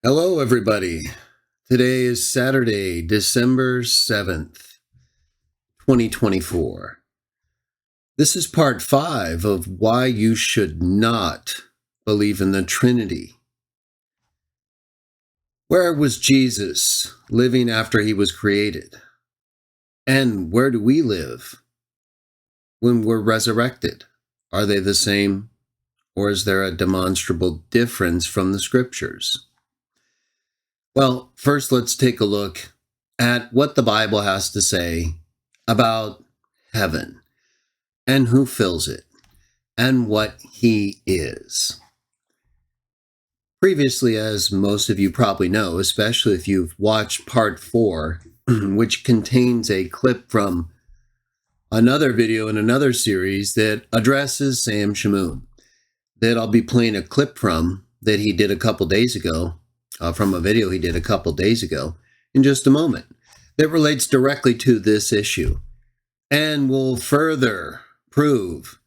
Hello, everybody. Today is Saturday, December 7th, 2024. This is part 5 of why you should not believe in the Trinity. Where was Jesus living after he was created? And where do we live when we're resurrected? Are they the same, or is there a demonstrable difference from the scriptures? Well, first let's take a look at what the Bible has to say about heaven and who fills it and what he is. Previously, as most of you probably know, especially if you've watched part 4, which contains a clip from another video in another series that addresses Sam Shamoun, that I'll be playing a clip from that he did a couple days ago, from a video he did a couple days ago, in just a moment, that relates directly to this issue and will further prove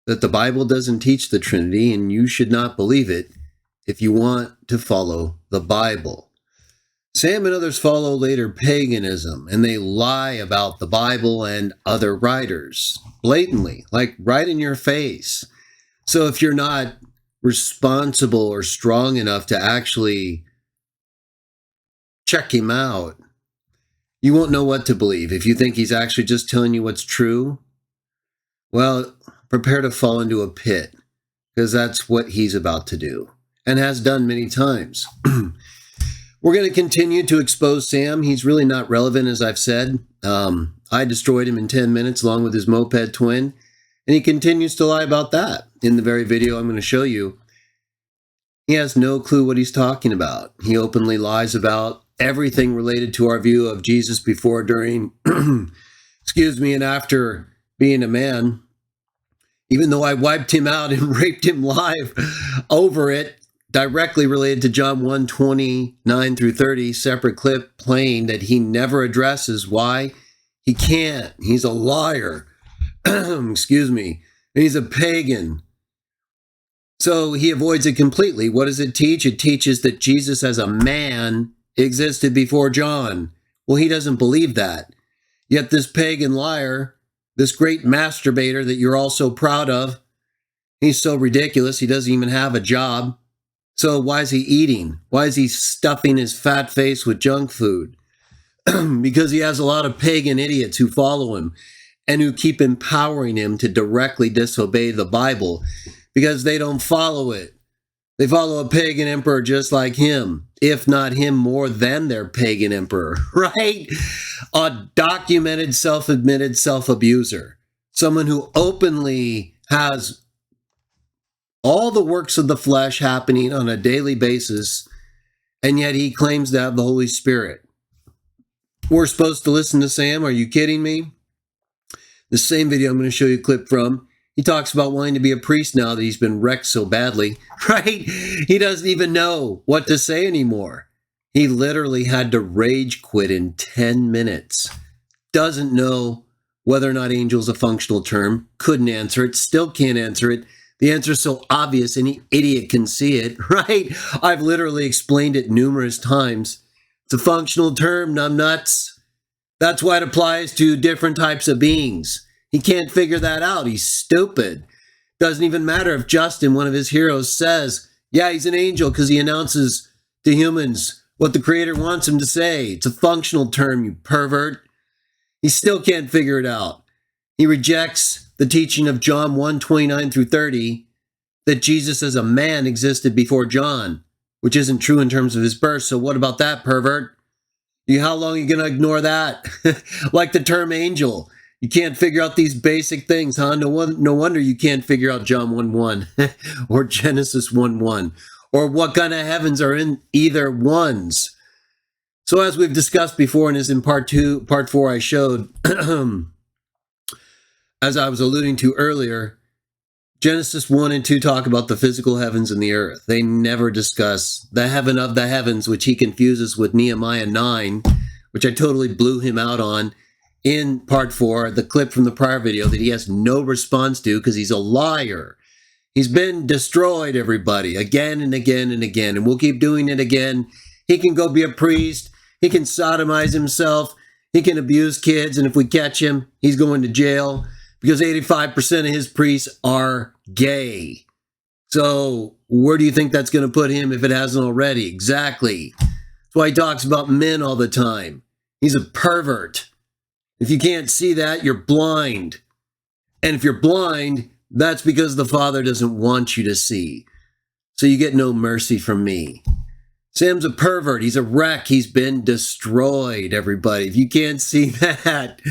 that the Bible doesn't teach the Trinity and you should not believe it if you want to follow the Bible. Sam and others follow later paganism, and they lie about the Bible and other writers blatantly, like right in your face. So if you're not responsible or strong enough to actually check him out, you won't know what to believe. If you think he's actually just telling you what's true, well, prepare to fall into a pit, because that's what he's about to do and has done many times. We're going to continue to expose Sam. He's really not relevant, as I've said. I destroyed him in 10 minutes along with his moped twin, and he continues to lie about that. In the very video I'm going to show you, he has no clue what he's talking about. He openly lies about everything related to our view of Jesus before, during, and after being a man. Even though I wiped him out and raped him live over it, directly related to John 1:29 through 30, separate clip playing that he never addresses. Why? He can't. He's a liar. He's a pagan. So he avoids it completely. What does it teach? It teaches that Jesus as a man existed before John. Well, he doesn't believe that. Yet this pagan liar, this great masturbator that you're all so proud of, he's so ridiculous. He doesn't even have a job. So why is he eating? Why is he stuffing his fat face with junk food? Because he has a lot of pagan idiots who follow him and who keep empowering him to directly disobey the Bible, because they don't follow it. They follow a pagan emperor just like him, if not him more than their pagan emperor, right? A documented, self-admitted self-abuser. Someone who openly has all the works of the flesh happening on a daily basis, and yet he claims to have the Holy Spirit. We're supposed to listen to Sam? Are you kidding me? The same video I'm going to show you a clip from, he talks about wanting to be a priest now that he's been wrecked so badly, right? He doesn't even know what to say anymore. He literally had to rage quit in 10 minutes. Doesn't know whether or not angel's a functional term. Couldn't answer it. Still can't answer it. The answer is so obvious any idiot can see it, right? I've literally explained it numerous times. It's a functional term, numbnuts. That's why it applies to different types of beings. He can't figure that out. He's stupid. Doesn't even matter if Justin, one of his heroes, says, yeah, he's an angel, because he announces to humans what the Creator wants him to say. It's a functional term, you pervert. He still can't figure it out. He rejects the teaching of John 1:29 through 30, that Jesus as a man existed before John, which isn't true in terms of his birth. So what about that, pervert? How long are you going to ignore that? Like the term angel. You can't figure out these basic things, huh? No wonder you can't figure out John 1:1 or Genesis 1:1, or what kind of heavens are in either ones. So as we've discussed before, and as in part 4 I showed, as I was alluding to earlier, Genesis 1 and 2 talk about the physical heavens and the earth. They never discuss the heaven of the heavens, which he confuses with Nehemiah 9, which I totally blew him out on in part 4, the clip from the prior video that he has no response to because he's a liar. He's been destroyed, everybody, again and again and again. And we'll keep doing it again. He can go be a priest. He can sodomize himself. He can abuse kids. And if we catch him, he's going to jail because 85% of his priests are gay. So where do you think that's going to put him if it hasn't already? Exactly. That's why he talks about men all the time. He's a pervert. If you can't see that, you're blind. And if you're blind, that's because the Father doesn't want you to see. So you get no mercy from me. Sam's a pervert. He's a wreck. He's been destroyed, everybody. If you can't see that,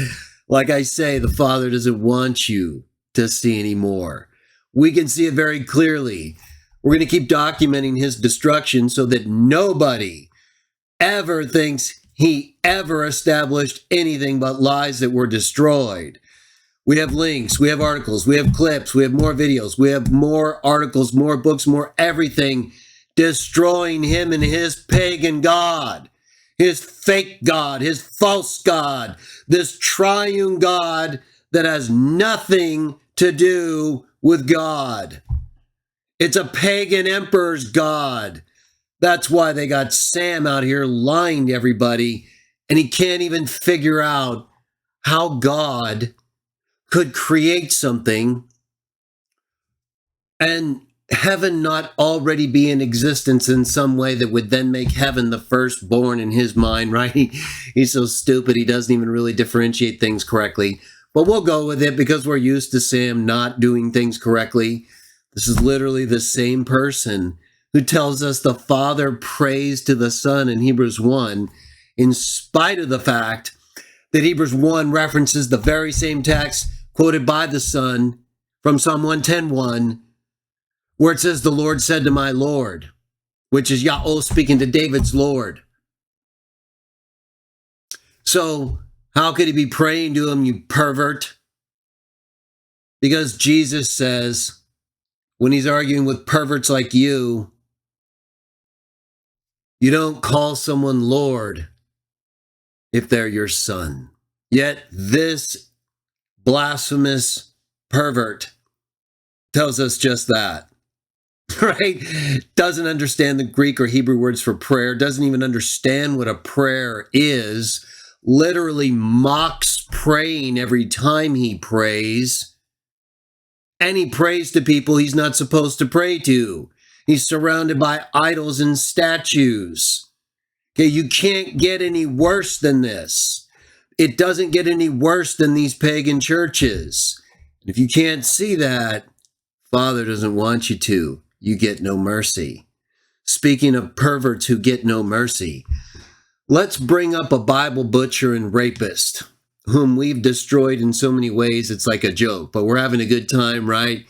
like I say, the Father doesn't want you to see anymore. We can see it very clearly. We're going to keep documenting his destruction so that nobody ever thinks he ever established anything but lies that were destroyed. We have links, we have articles, we have clips, we have more videos, we have more articles, more books, more everything destroying him and his pagan God, his fake God, his false God, this triune God that has nothing to do with God. It's a pagan emperor's God. That's why they got Sam out here lying to everybody, and he can't even figure out how God could create something and heaven not already be in existence in some way that would then make heaven the firstborn in his mind, right? He's so stupid, he doesn't even really differentiate things correctly. But we'll go with it because we're used to Sam not doing things correctly. This is literally the same person who tells us the Father prays to the Son in Hebrews 1, in spite of the fact that Hebrews 1 references the very same text quoted by the Son from Psalm 110:1, where it says, the Lord said to my Lord, which is Yahweh speaking to David's Lord. So how could he be praying to him, you pervert? Because Jesus says, when he's arguing with perverts like you don't call someone Lord if they're your son. Yet this blasphemous pervert tells us just that, right? Doesn't understand the Greek or Hebrew words for prayer, doesn't even understand what a prayer is, literally mocks praying every time he prays, and he prays to people he's not supposed to pray to. He's surrounded by idols and statues. Okay, you can't get any worse than this. It doesn't get any worse than these pagan churches. If you can't see that, Father doesn't want you to. You get no mercy. Speaking of perverts who get no mercy, let's bring up a Bible butcher and rapist whom we've destroyed in so many ways it's like a joke, but we're having a good time, right?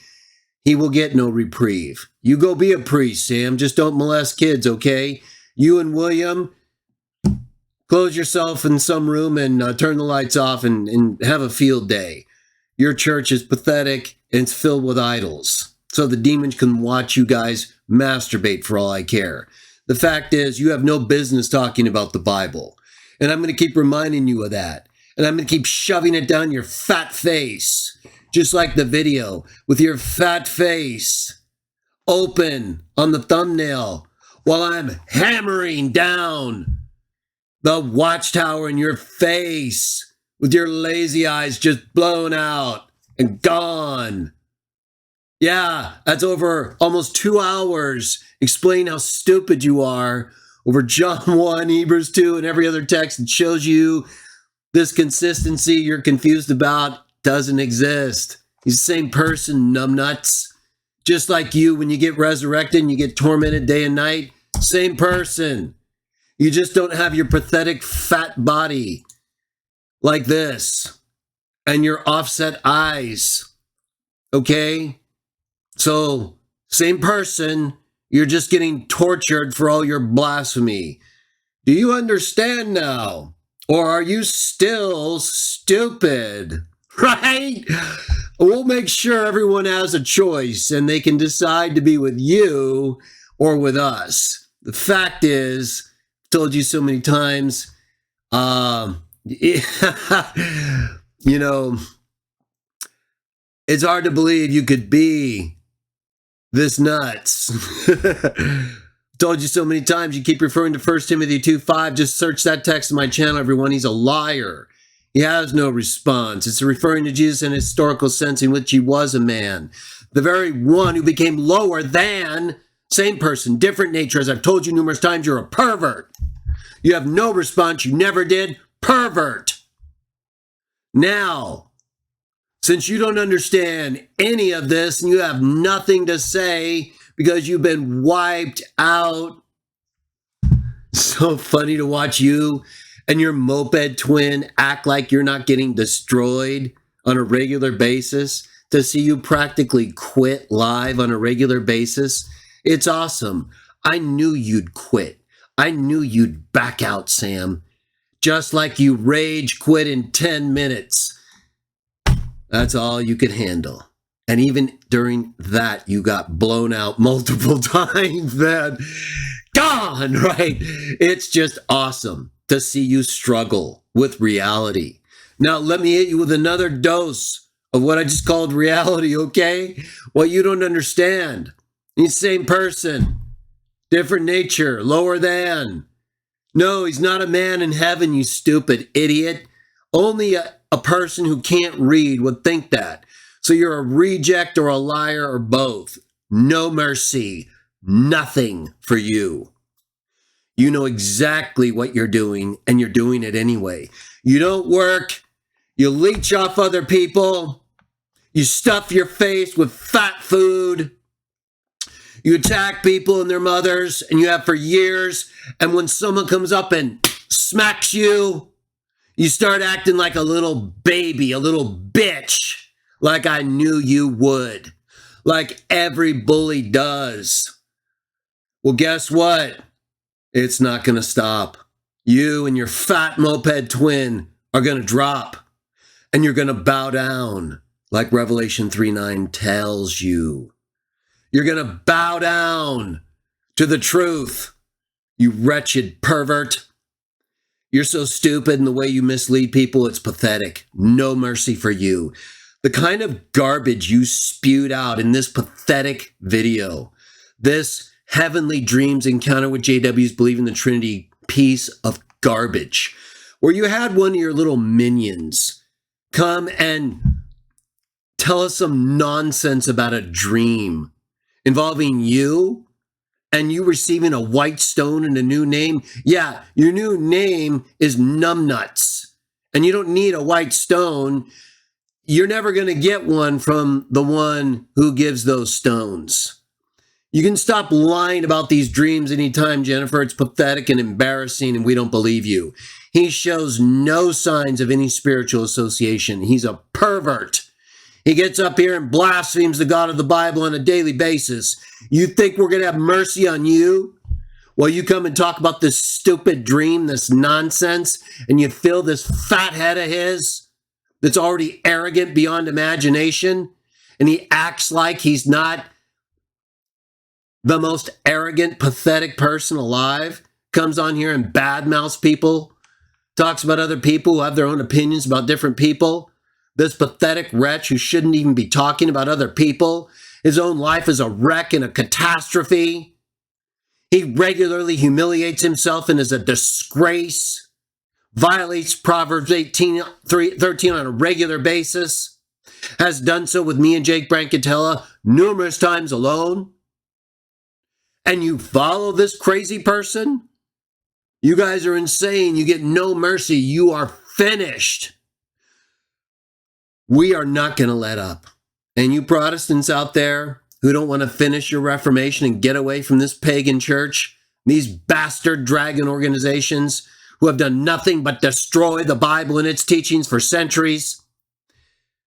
He will get no reprieve. You go be a priest, Sam. Just don't molest kids, okay? You and William, close yourself in some room and turn the lights off and have a field day. Your church is pathetic and it's filled with idols. So the demons can watch you guys masturbate for all I care. The fact is, you have no business talking about the Bible. And I'm going to keep reminding you of that. And I'm going to keep shoving it down your fat face. Just like the video, with your fat face open on the thumbnail while I'm hammering down the watchtower in your face with your lazy eyes just blown out and gone. Yeah, that's over almost 2 hours explaining how stupid you are over John 1, Hebrews 2, and every other text that shows you this consistency you're confused about doesn't exist. He's the same person, numbnuts. Just like you, when you get resurrected and you get tormented day and night, same person. You just don't have your pathetic fat body like this and your offset eyes. Okay? So, same person, you're just getting tortured for all your blasphemy. Do you understand now? Or are you still stupid? Right? We'll make sure everyone has a choice and they can decide to be with you or with us. The fact is, I've told you so many times, you know, it's hard to believe you could be This nuts. Told you so many times, you keep referring to 1 Timothy 2:5. Just search that text in my channel, everyone. He's a liar. He has no response. It's referring to Jesus in a historical sense in which he was a man. The very one who became lower than, same person, different nature. As I've told you numerous times, you're a pervert. You have no response. You never did. Pervert. Now, since you don't understand any of this and you have nothing to say because you've been wiped out, so funny to watch you and your moped twin act like you're not getting destroyed on a regular basis, to see you practically quit live on a regular basis. It's awesome. I knew you'd quit. I knew you'd back out, Sam. Just like you rage quit in 10 minutes. That's all you could handle. And even during that, you got blown out multiple times. Then gone, right? It's just awesome to see you struggle with reality. Now, let me hit you with another dose of what I just called reality, okay? What you don't understand. He's the same person, different nature, lower than. No, he's not a man in heaven, you stupid idiot. Only a person who can't read would think that. So you're a reject or a liar or both. No mercy, nothing for you. You know exactly what you're doing, and you're doing it anyway. You don't work. You leech off other people. You stuff your face with fat food. You attack people and their mothers, and you have for years. And when someone comes up and smacks you, you start acting like a little baby, a little bitch, like I knew you would, like every bully does. Well, guess what? It's not going to stop. You and your fat moped twin are going to drop, and you're going to bow down, like Revelation 3:9 tells you. You're going to bow down to the truth, you wretched pervert. You're so stupid in the way you mislead people, it's pathetic. No mercy for you. The kind of garbage you spewed out in this pathetic video, this Heavenly Dreams Encounter with JW's Believing the Trinity piece of garbage, where you had one of your little minions come and tell us some nonsense about a dream involving you and you receiving a white stone and a new name. Yeah, your new name is Numbnuts, and you don't need a white stone. You're never going to get one from the one who gives those stones. You can stop lying about these dreams anytime, Jennifer. It's pathetic and embarrassing, and we don't believe you. He shows no signs of any spiritual association. He's a pervert. He gets up here and blasphemes the God of the Bible on a daily basis. You think we're going to have mercy on you? Well, you come and talk about this stupid dream, this nonsense, and you fill this fat head of his that's already arrogant beyond imagination, and he acts like he's not the most arrogant, pathetic person alive, comes on here and badmouths people, talks about other people who have their own opinions about different people. This pathetic wretch who shouldn't even be talking about other people. His own life is a wreck and a catastrophe. He regularly humiliates himself and is a disgrace. Violates Proverbs 13 on a regular basis. Has done so with me and Jake Brancatella numerous times alone. And you follow this crazy person? You guys are insane. You get no mercy. You are finished. We are not going to let up. And you Protestants out there who don't want to finish your Reformation and get away from this pagan church, these bastard dragon organizations who have done nothing but destroy the Bible and its teachings for centuries,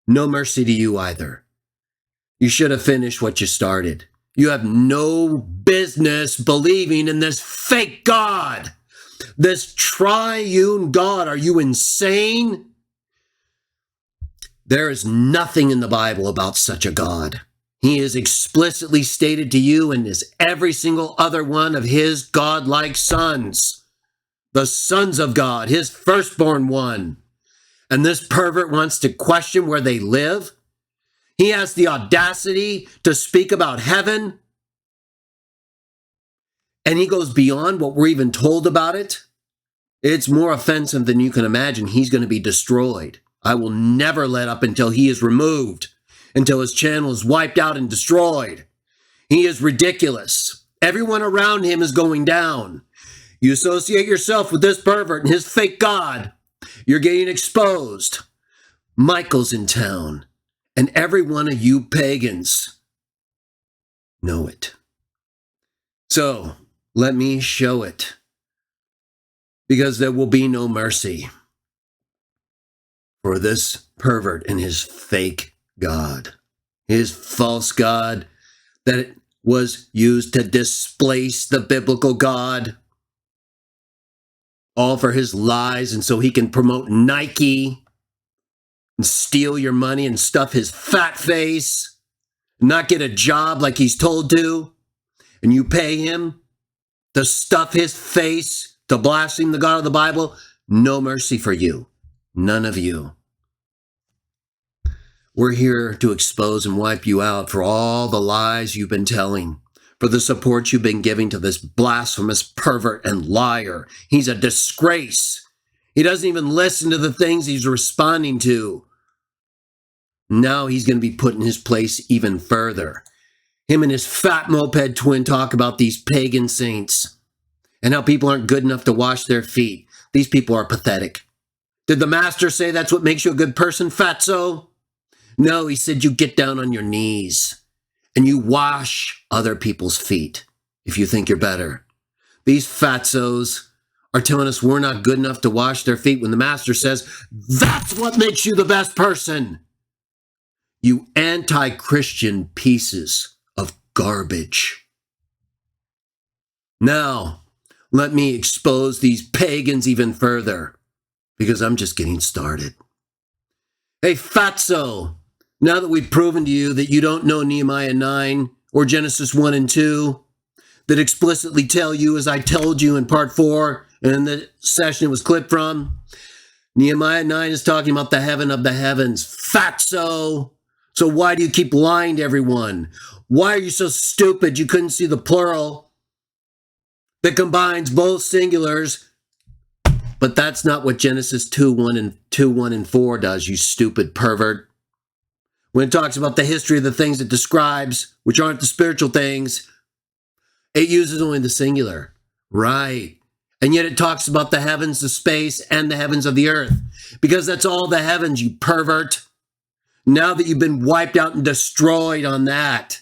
no mercy to you either. You should have finished what you started. You have no business believing in this fake God, this triune God. Are you insane? There is nothing in the Bible about such a God. He is explicitly stated to you and is every single other one of his godlike sons, the sons of God, his firstborn one. And this pervert wants to question where they live. He has the audacity to speak about heaven. And he goes beyond what we're even told about it. It's more offensive than you can imagine. He's going to be destroyed. I will never let up until he is removed, until his channel is wiped out and destroyed. He is ridiculous. Everyone around him is going down. You associate yourself with this pervert and his fake God, you're getting exposed. Michael's in town, and every one of you pagans know it. So, let me show it, because there will be no mercy for this pervert and his fake God, his false God that was used to displace the biblical God, all for his lies, and so he can promote Nike and steal your money and stuff his fat face, not get a job like he's told to, and you pay him to stuff his face, to blaspheme the God of the Bible. No mercy for you. None of you. We're here to expose and wipe you out for all the lies you've been telling, for the support you've been giving to this blasphemous pervert and liar. He's a disgrace. He doesn't even listen to the things he's responding to. Now he's going to be put in his place even further. Him and his fat moped twin talk about these pagan saints and how people aren't good enough to wash their feet. These people are pathetic. Did the master say that's what makes you a good person, fatso? No, he said you get down on your knees and you wash other people's feet if you think you're better. These fatzos are telling us we're not good enough to wash their feet when the master says that's what makes you the best person. You anti-Christian pieces of garbage. Now, let me expose these pagans even further, because I'm just getting started. Hey, fatso, now that we've proven to you that you don't know Nehemiah 9 or Genesis 1 and 2, that explicitly tell you, as I told you in part 4, and the session it was clipped from, Nehemiah 9 is talking about the heaven of the heavens. Fatso! So why do you keep lying to everyone? Why are you so stupid you couldn't see the plural that combines both singulars? But that's not what Genesis 2:1 and 4 does, you stupid pervert. When it talks about the history of the things it describes, which aren't the spiritual things, it uses only the singular. Right. And yet it talks about the heavens, the space, and the heavens of the earth. Because that's all the heavens, you pervert. Now that you've been wiped out and destroyed on that,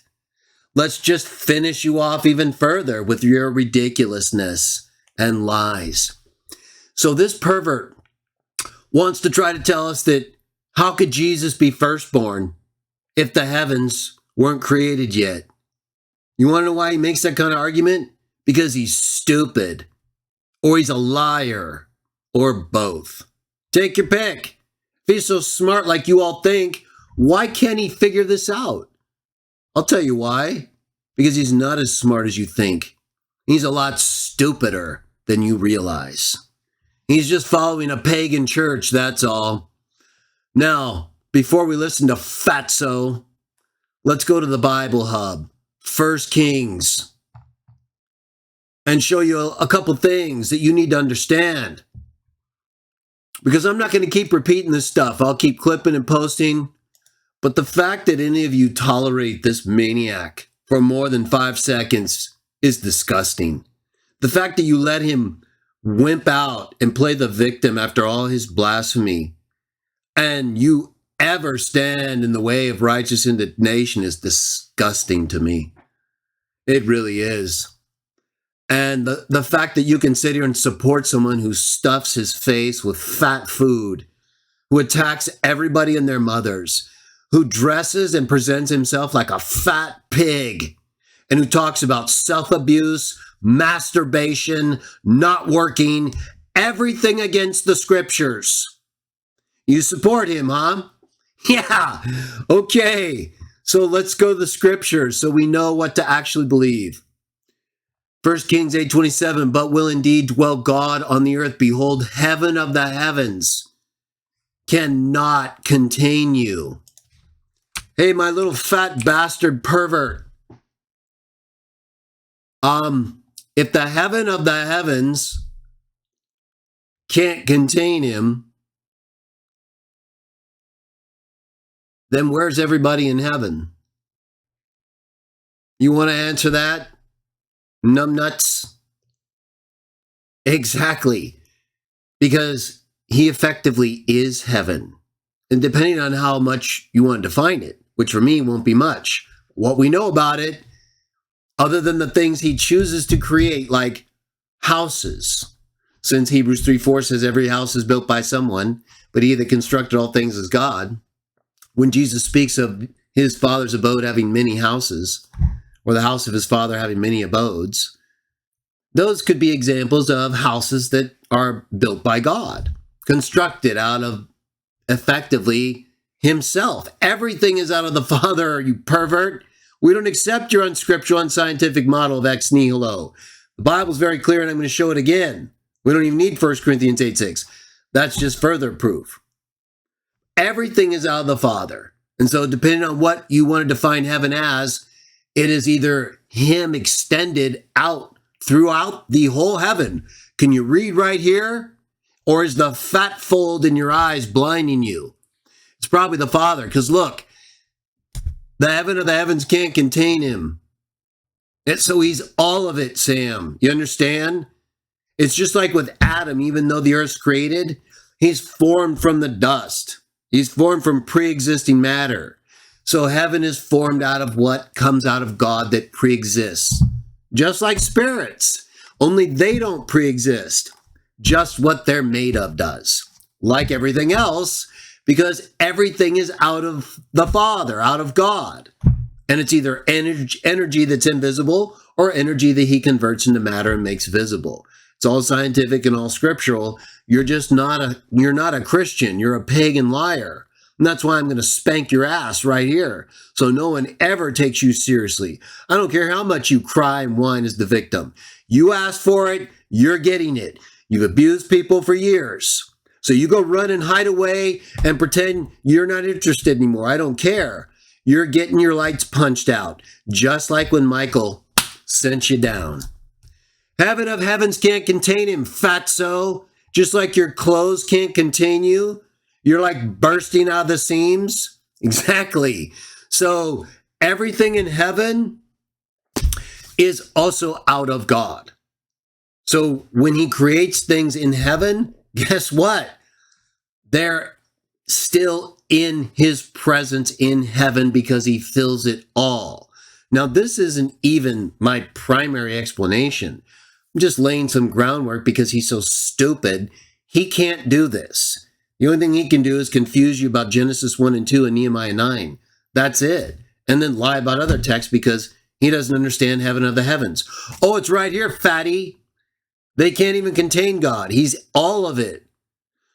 let's just finish you off even further with your ridiculousness and lies. So this pervert wants to try to tell us that how could Jesus be firstborn if the heavens weren't created yet? You want to know why he makes that kind of argument? Because he's stupid, or he's a liar, or both. Take your pick. If he's so smart like you all think, why can't he figure this out? I'll tell you why. Because he's not as smart as you think. He's a lot stupider than you realize. He's just following a pagan church, that's all. Now, before we listen to Fatso, let's go to the Bible Hub, 1 Kings, and show you a couple things that you need to understand. Because I'm not going to keep repeating this stuff. I'll keep clipping and posting. But the fact that any of you tolerate this maniac for more than 5 seconds is disgusting. The fact that you let him wimp out and play the victim after all his blasphemy, and you ever stand in the way of righteous indignation is disgusting to me. It really is. And the fact that you can sit here and support someone who stuffs his face with fat food, who attacks everybody and their mothers, who dresses and presents himself like a fat pig, and who talks about self-abuse, masturbation, not working, everything against the scriptures. You support him, huh? Yeah, okay. So let's go to the scriptures so we know what to actually believe. 1 Kings 8:27, but will indeed dwell God on the earth. Behold, heaven of the heavens cannot contain you. Hey, my little fat bastard pervert. If the heaven of the heavens can't contain him, then where's everybody in heaven? You want to answer that? Numbnuts? Exactly. Because he effectively is heaven. And depending on how much you want to define it, which for me won't be much, what we know about it, other than the things he chooses to create, like houses, since Hebrews 3:4 says every house is built by someone, but he that constructed all things is God. When Jesus speaks of his father's abode having many houses, or the house of his father having many abodes, those could be examples of houses that are built by God, constructed out of effectively himself. Everything is out of the Father, you pervert. We don't accept your unscriptural, unscientific model of ex nihilo. The Bible's very clear, and I'm going to show it again. We don't even need 1 Corinthians 8:6. That's just further proof. Everything is out of the Father. And so depending on what you want to define heaven as, it is either him extended out throughout the whole heaven. Can you read right here? Or is the fat fold in your eyes blinding you? It's probably the Father, because look, the heaven of the heavens can't contain him. And so he's all of it, Sam. You understand? It's just like with Adam, even though the earth's created, he's formed from the dust. He's formed from pre-existing matter. So heaven is formed out of what comes out of God that pre-exists. Just like spirits, only they don't pre-exist. Just what they're made of does. Like everything else, because everything is out of the Father, out of God. And it's either energy that's invisible or energy that he converts into matter and makes visible. It's all scientific and all scriptural. You're not a Christian. You're a pagan liar. And that's why I'm going to spank your ass right here. So no one ever takes you seriously. I don't care how much you cry and whine as the victim. You asked for it, you're getting it. You've abused people for years. So you go run and hide away and pretend you're not interested anymore. I don't care. You're getting your lights punched out, just like when Michael sent you down. Heaven of heavens can't contain him, fatso. Just like your clothes can't contain you. You're like bursting out of the seams. Exactly. So everything in heaven is also out of God. So when he creates things in heaven, guess what? They're still in his presence in heaven because he fills it all. Now, this isn't even my primary explanation. I'm just laying some groundwork because he's so stupid. He can't do this. The only thing he can do is confuse you about Genesis 1 and 2 and Nehemiah 9. That's it. And then lie about other texts because he doesn't understand heaven of the heavens. Oh, it's right here, fatty. They can't even contain God. He's all of it.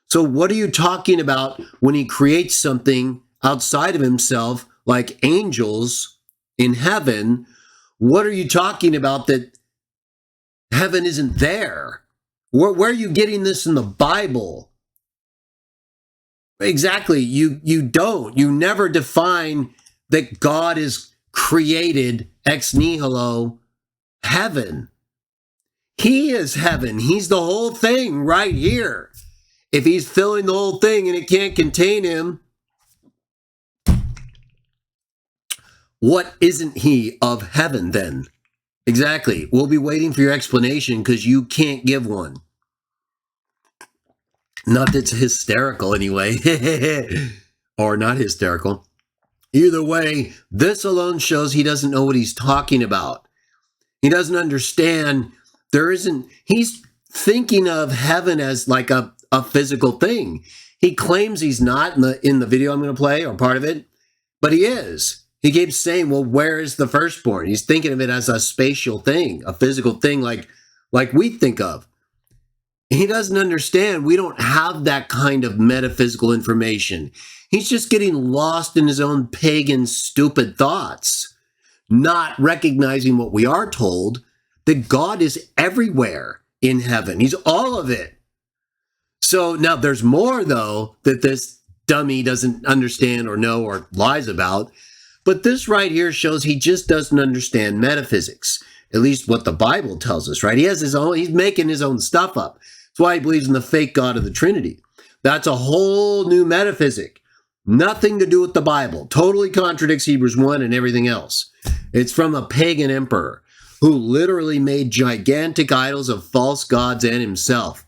So what are you talking about when he creates something outside of himself, like angels in heaven? What are you talking about that heaven isn't there? Where are you getting this in the Bible? Exactly. You don't. You never define that God is created ex nihilo heaven. He is heaven. He's the whole thing right here. If he's filling the whole thing and it can't contain him, what isn't he of heaven then? Exactly. We'll be waiting for your explanation because you can't give one. Not that's hysterical anyway. Or not hysterical. Either way, this alone shows he doesn't know what he's talking about. He doesn't understand. He's thinking of heaven as like a physical thing. He claims he's not in the video I'm going to play or part of it, but he is. He keeps saying, well, where is the firstborn? He's thinking of it as a spatial thing, a physical thing like we think of. He doesn't understand. We don't have that kind of metaphysical information. He's just getting lost in his own pagan, stupid thoughts, not recognizing what we are told, that God is everywhere in heaven. He's all of it. So now there's more, though, that this dummy doesn't understand or know or lies about. But this right here shows he just doesn't understand metaphysics, at least what the Bible tells us, right? He has his own, he's making his own stuff up. That's why he believes in the fake God of the Trinity. That's a whole new metaphysic. Nothing to do with the Bible. Totally contradicts Hebrews 1 and everything else. It's from a pagan emperor who literally made gigantic idols of false gods and himself,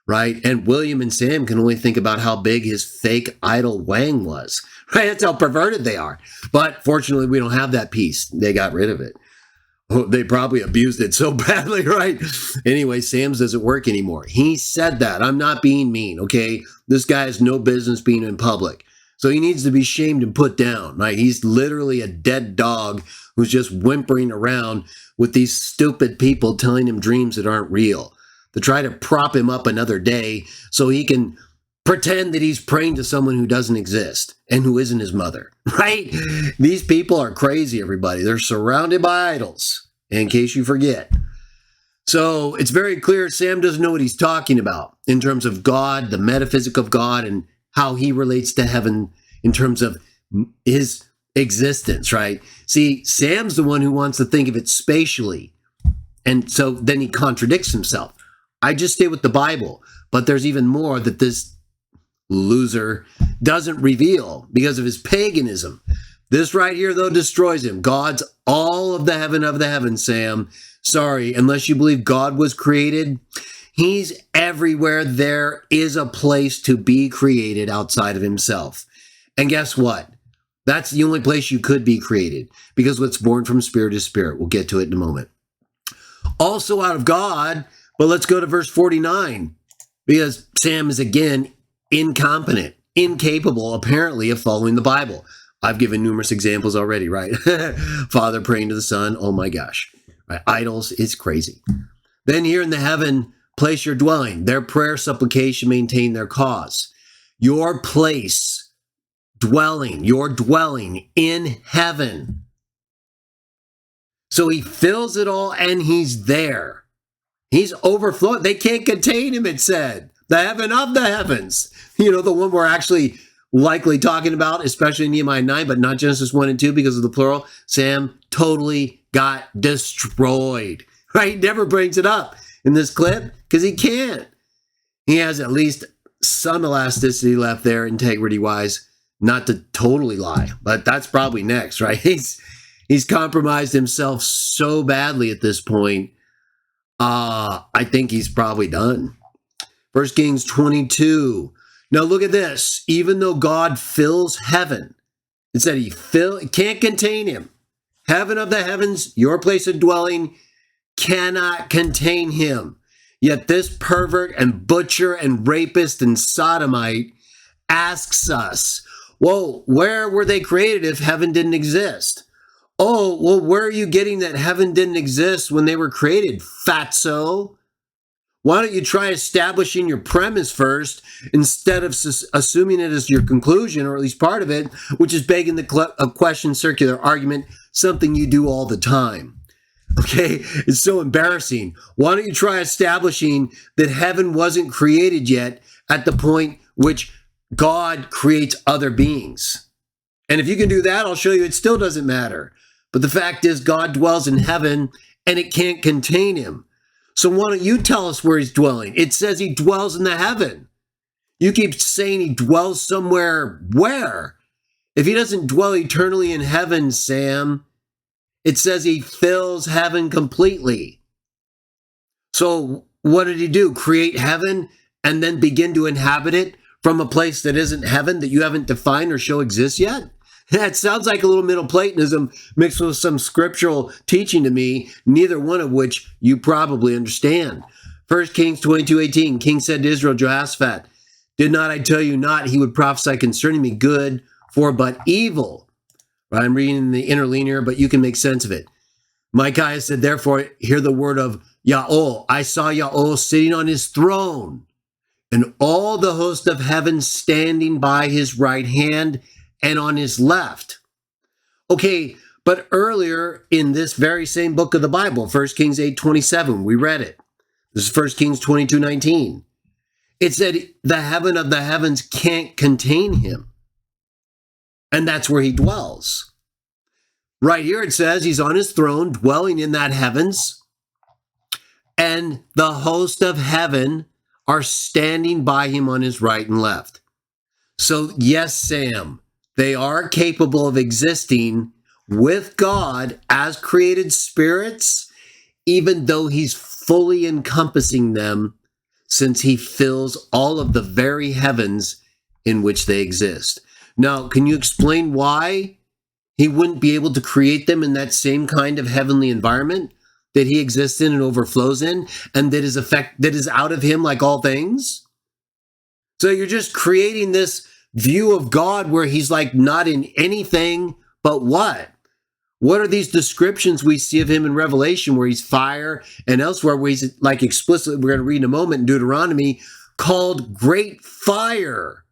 right? And William and Sam can only think about how big his fake idol Wang was, right? That's how perverted they are. But fortunately, we don't have that piece. They got rid of it. Oh, they probably abused it so badly, right? Anyway, Sam's doesn't work anymore. He said that. I'm not being mean, okay? This guy has no business being in public. So he needs to be shamed and put down, right? He's literally a dead dog who's just whimpering around with these stupid people telling him dreams that aren't real, to try to prop him up another day so he can pretend that he's praying to someone who doesn't exist and who isn't his mother, right? These people are crazy, everybody. They're surrounded by idols, in case you forget. So it's very clear Sam doesn't know what he's talking about in terms of God, the metaphysic of God, and how he relates to heaven in terms of his existence, right? See, Sam's the one who wants to think of it spatially. And so then he contradicts himself. I just stay with the Bible, but there's even more that this loser doesn't reveal because of his paganism. This right here, though, destroys him. God's all of the heavens, Sam. Sorry, unless you believe God was created, he's everywhere there is a place to be created outside of himself. And guess what? That's the only place you could be created, because what's born from spirit is spirit. We'll get to it in a moment. Also out of God, but let's go to verse 49, because Sam is again incompetent, incapable, apparently, of following the Bible. I've given numerous examples already, right? Father praying to the Son. Oh my gosh. Right? Idols, it's crazy. Then here in the heaven, place your dwelling. Their prayer, supplication, maintain their cause. Your place, dwelling, your dwelling in heaven. So he fills it all and he's there. He's overflowing. They can't contain him, it said. The heaven of the heavens. You know, the one we're actually likely talking about, especially in Nehemiah 9, but not Genesis 1 and 2 because of the plural. Sam totally got destroyed, right? He never brings it up in this clip because he can't. He has at least some elasticity left there, integrity-wise, not to totally lie, but that's probably next, right? He's compromised himself so badly at this point. I think he's probably done. 1 Kings 22. Now look at this. Even though God fills heaven, it said it can't contain him. Heaven of the heavens, your place of dwelling, cannot contain him. Yet this pervert and butcher and rapist and sodomite asks us, well, where were they created if heaven didn't exist? Oh, well, where are you getting that heaven didn't exist when they were created, fatso? Why don't you try establishing your premise first instead of assuming it as your conclusion, or at least part of it, which is begging the question circular argument, something you do all the time. Okay, it's so embarrassing. Why don't you try establishing that heaven wasn't created yet at the point which God creates other beings? And if you can do that, I'll show you it still doesn't matter. But the fact is, God dwells in heaven and it can't contain him. So why don't you tell us where he's dwelling? It says he dwells in the heaven. You keep saying he dwells somewhere. Where? If he doesn't dwell eternally in heaven, Sam, it says he fills heaven completely. So what did he do? Create heaven and then begin to inhabit it from a place that isn't heaven, that you haven't defined or show exists yet? That sounds like a little Middle Platonism mixed with some scriptural teaching to me, neither one of which you probably understand. 1 Kings 22:18, King said to Israel, Jehoshaphat, did not I tell you not he would prophesy concerning me good, for but evil? Right, I'm reading the interlinear, but you can make sense of it. Micaiah said, therefore, hear the word of Yahweh. I saw Yahweh sitting on his throne, and all the host of heaven standing by his right hand and on his left. Okay, but earlier in this very same book of the Bible, 1 Kings 8:27, we read it. This is 1 Kings 22:19. It said the heaven of the heavens can't contain him. And that's where he dwells. Right here it says he's on his throne, dwelling in that heavens, and the host of heaven are standing by him on his right and left. So yes, Sam, they are capable of existing with God as created spirits, even though he's fully encompassing them, since he fills all of the very heavens in which they exist. Now, can you explain why he wouldn't be able to create them in that same kind of heavenly environment that he exists in and overflows in, and that is out of him like all things? So you're just creating this view of God where he's like not in anything but what? What are these descriptions we see of him in Revelation where he's fire, and elsewhere where he's like explicitly, we're going to read in a moment in Deuteronomy, called great fire?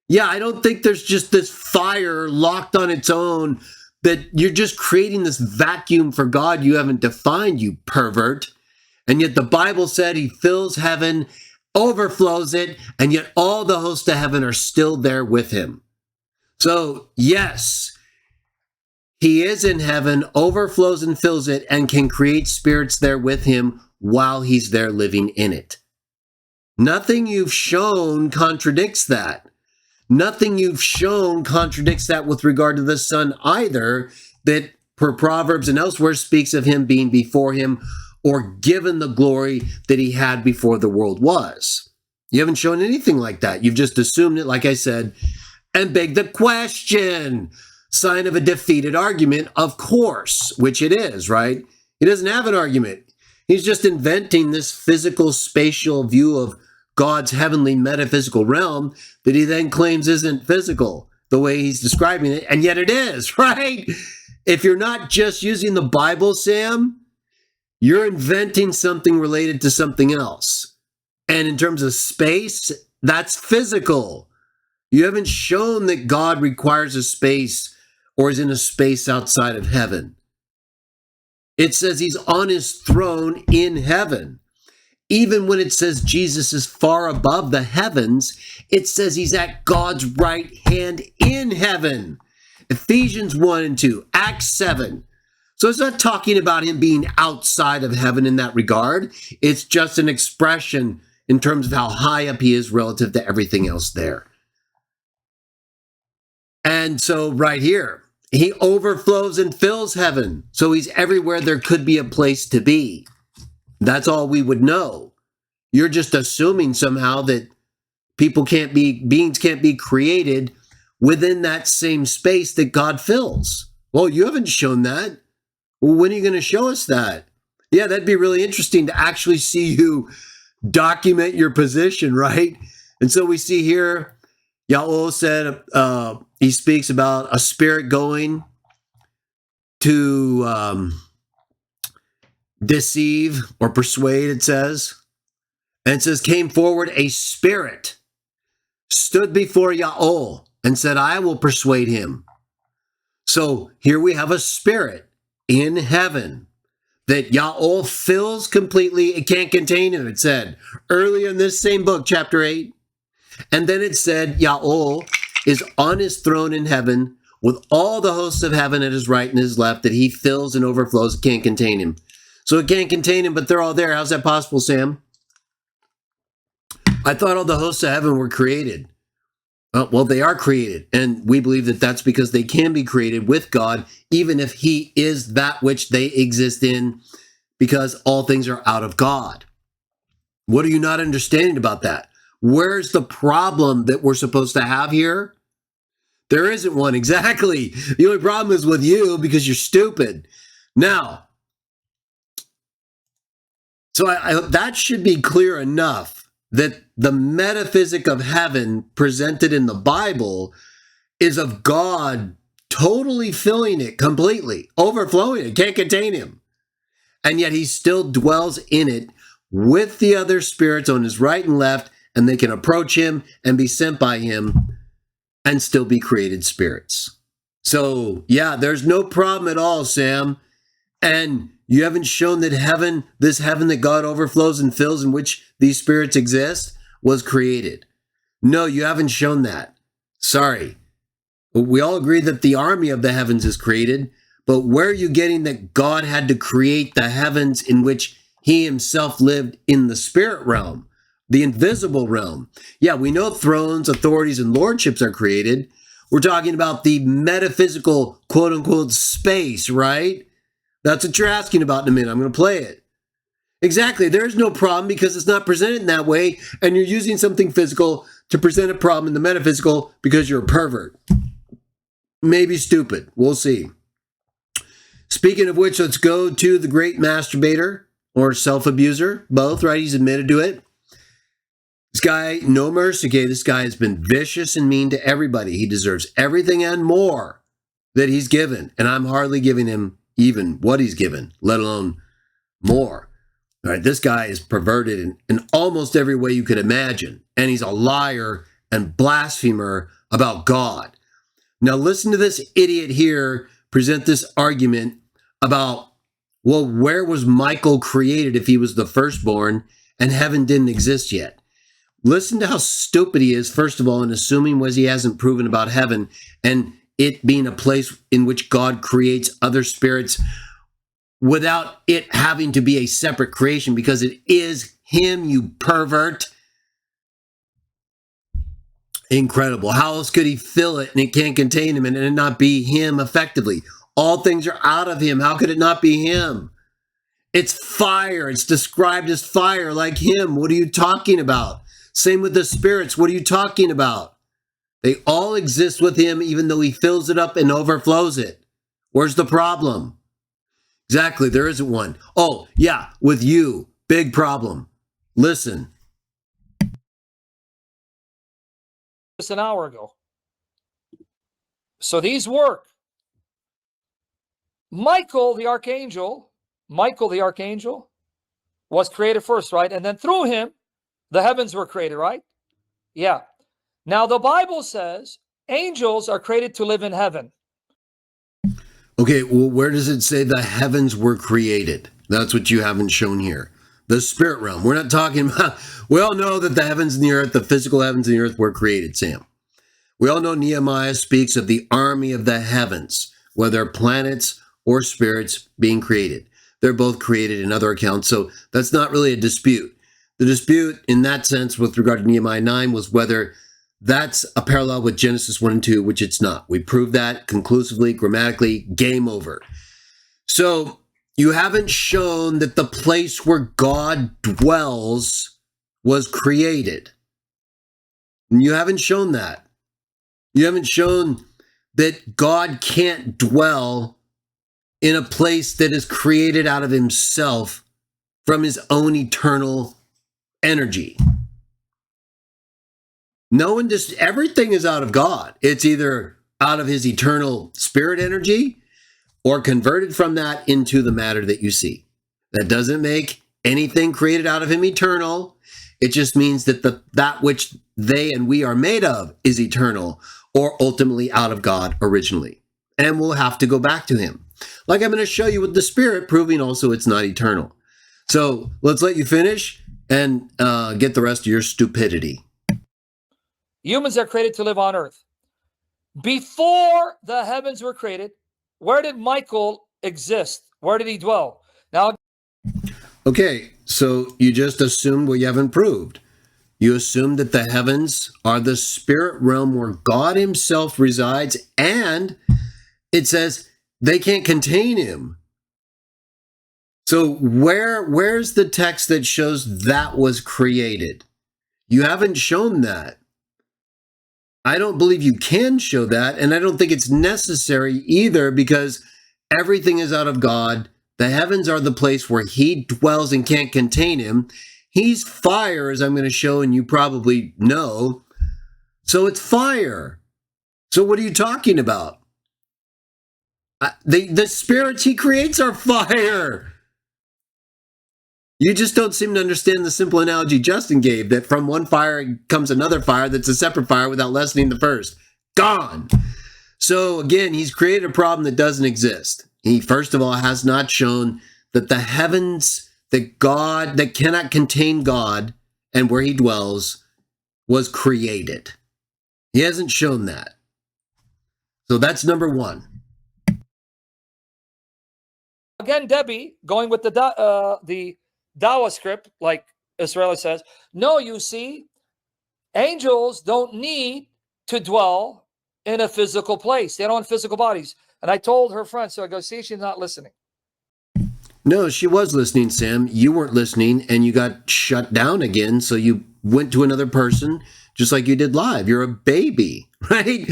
Yeah, I don't think there's just this fire locked on its own, that you're just creating this vacuum for God you haven't defined, you pervert. And yet the Bible said he fills heaven, overflows it, and yet all the hosts of heaven are still there with him. So yes, he is in heaven, overflows and fills it, and can create spirits there with him while he's there living in it. Nothing you've shown contradicts that. Nothing you've shown contradicts that with regard to the Son either, that per Proverbs and elsewhere speaks of him being before him or given the glory that he had before the world was. You haven't shown anything like that. You've just assumed it, like I said, and begged the question. Sign of a defeated argument, of course, which it is, right? He doesn't have an argument. He's just inventing this physical, spatial view of God's heavenly metaphysical realm that he then claims isn't physical the way he's describing it, and yet it is, right? If you're not just using the Bible, Sam, you're inventing something related to something else. And in terms of space, that's physical. You haven't shown that God requires a space or is in a space outside of heaven. It says he's on his throne in heaven. Even when it says Jesus is far above the heavens, it says he's at God's right hand in heaven. Ephesians 1 and 2, Acts 7. So it's not talking about him being outside of heaven in that regard. It's just an expression in terms of how high up he is relative to everything else there. And so right here, he overflows and fills heaven. So he's everywhere there could be a place to be. That's all we would know. You're just assuming somehow that beings can't be created within that same space that God fills. Well, you haven't shown that. Well, when are you going to show us that? Yeah, that'd be really interesting to actually see you document your position, right? And so we see here, Yael said, he speaks about a spirit going to deceive or persuade, it says. And it says, came forward a spirit, stood before Yael, and said, I will persuade him. So here we have a spirit in heaven that Yael fills completely. It can't contain him, it said earlier in this same book, chapter 8. And then it said Yael is on his throne in heaven with all the hosts of heaven at his right and his left, that he fills and overflows. It can't contain him. So it can't contain him, but they're all there. How's that possible, Sam? I thought all the hosts of heaven were created. Well, they are created, and we believe that that's because they can be created with God, even if he is that which they exist in, because all things are out of God. What are you not understanding about that? Where's the problem that we're supposed to have here? There isn't one, exactly. The only problem is with you because you're stupid. Now, so I that should be clear enough that the metaphysic of heaven presented in the Bible is of God totally filling it completely, overflowing it, can't contain him. And yet he still dwells in it with the other spirits on his right and left, and they can approach him and be sent by him and still be created spirits. So yeah, there's no problem at all, Sam. And you haven't shown that heaven, this heaven that God overflows and fills, in which these spirits exist, was created. No, you haven't shown that. Sorry. We all agree that the army of the heavens is created, but where are you getting that God had to create the heavens in which he himself lived in the spirit realm, the invisible realm? Yeah, we know thrones, authorities, and lordships are created. We're talking about the metaphysical, quote unquote, space, right? That's what you're asking about in a minute. I'm going to play it. Exactly. There's no problem because it's not presented in that way, and you're using something physical to present a problem in the metaphysical because you're a pervert. Maybe stupid. We'll see. Speaking of which, let's go to the great masturbator or self-abuser. Both, right? He's admitted to it. This guy, no mercy. Okay, this guy has been vicious and mean to everybody. He deserves everything and more that he's given. And I'm hardly giving him even what he's given, let alone more. All right, this guy is perverted in almost every way you could imagine. And he's a liar and blasphemer about God. Now listen to this idiot here present this argument about, well, where was Michael created if he was the firstborn and heaven didn't exist yet? Listen to how stupid he is, first of all, in assuming what he hasn't proven about heaven and it being a place in which God creates other spirits without it having to be a separate creation, because it is him, you pervert. Incredible. How else could he fill it and it can't contain him and it not be him effectively? All things are out of him. How could it not be him? It's fire. It's described as fire like him. What are you talking about? Same with the spirits. What are you talking about? They all exist with him even though he fills it up and overflows it. Where's the problem? Exactly. There isn't one. Oh, yeah. With you. Big problem. Listen. Just an hour ago. So these work. Michael the archangel was created first, right? And then through him, the heavens were created, right? Yeah. Now the Bible says angels are created to live in heaven. Okay, well, where does it say the heavens were created? That's what you haven't shown here. The spirit realm. We're not talking about, we all know that the heavens and the earth, the physical heavens and the earth were created, Sam. We all know Nehemiah speaks of the army of the heavens, whether planets or spirits being created. They're both created in other accounts, so that's not really a dispute. The dispute in that sense with regard to Nehemiah 9 was whether that's a parallel with Genesis 1 and 2, which it's not. We proved that conclusively, grammatically, game over. So you haven't shown that the place where God dwells was created. You haven't shown that. You haven't shown that God can't dwell in a place that is created out of himself from his own eternal energy. No one just, everything is out of God. It's either out of his eternal spirit energy or converted from that into the matter that you see. That doesn't make anything created out of him eternal. It just means that that which they and we are made of is eternal or ultimately out of God originally. And we'll have to go back to him. Like I'm going to show you with the spirit, proving also it's not eternal. So let's let you finish and get the rest of your stupidity. Humans are created to live on earth. Before the heavens were created, where did Michael exist? Where did he dwell? Now, okay, so you just assumed what you haven't proved. You assumed that the heavens are the spirit realm where God himself resides, and it says they can't contain him. So where's the text that shows that was created? You haven't shown that. I don't believe you can show that, and I don't think it's necessary either, because everything is out of God. The heavens are the place where he dwells and can't contain him. He's fire, as I'm going to show, and you probably know. So it's fire. So what are you talking about? The spirits he creates are fire. You just don't seem to understand the simple analogy Justin gave, that from one fire comes another fire that's a separate fire without lessening the first. Gone. So again, he's created a problem that doesn't exist. He, first of all, has not shown that the heavens, that cannot contain God and where he dwells, was created. He hasn't shown that. So that's number one. Again, Debbie, going with the Dawa script, like Israeli says, no, you see, angels don't need to dwell in a physical place. They don't have physical bodies. And I told her friend, so I go, see, she's not listening. No, she was listening, Sam. You weren't listening, and you got shut down again, so you went to another person, just like you did live. You're a baby, right?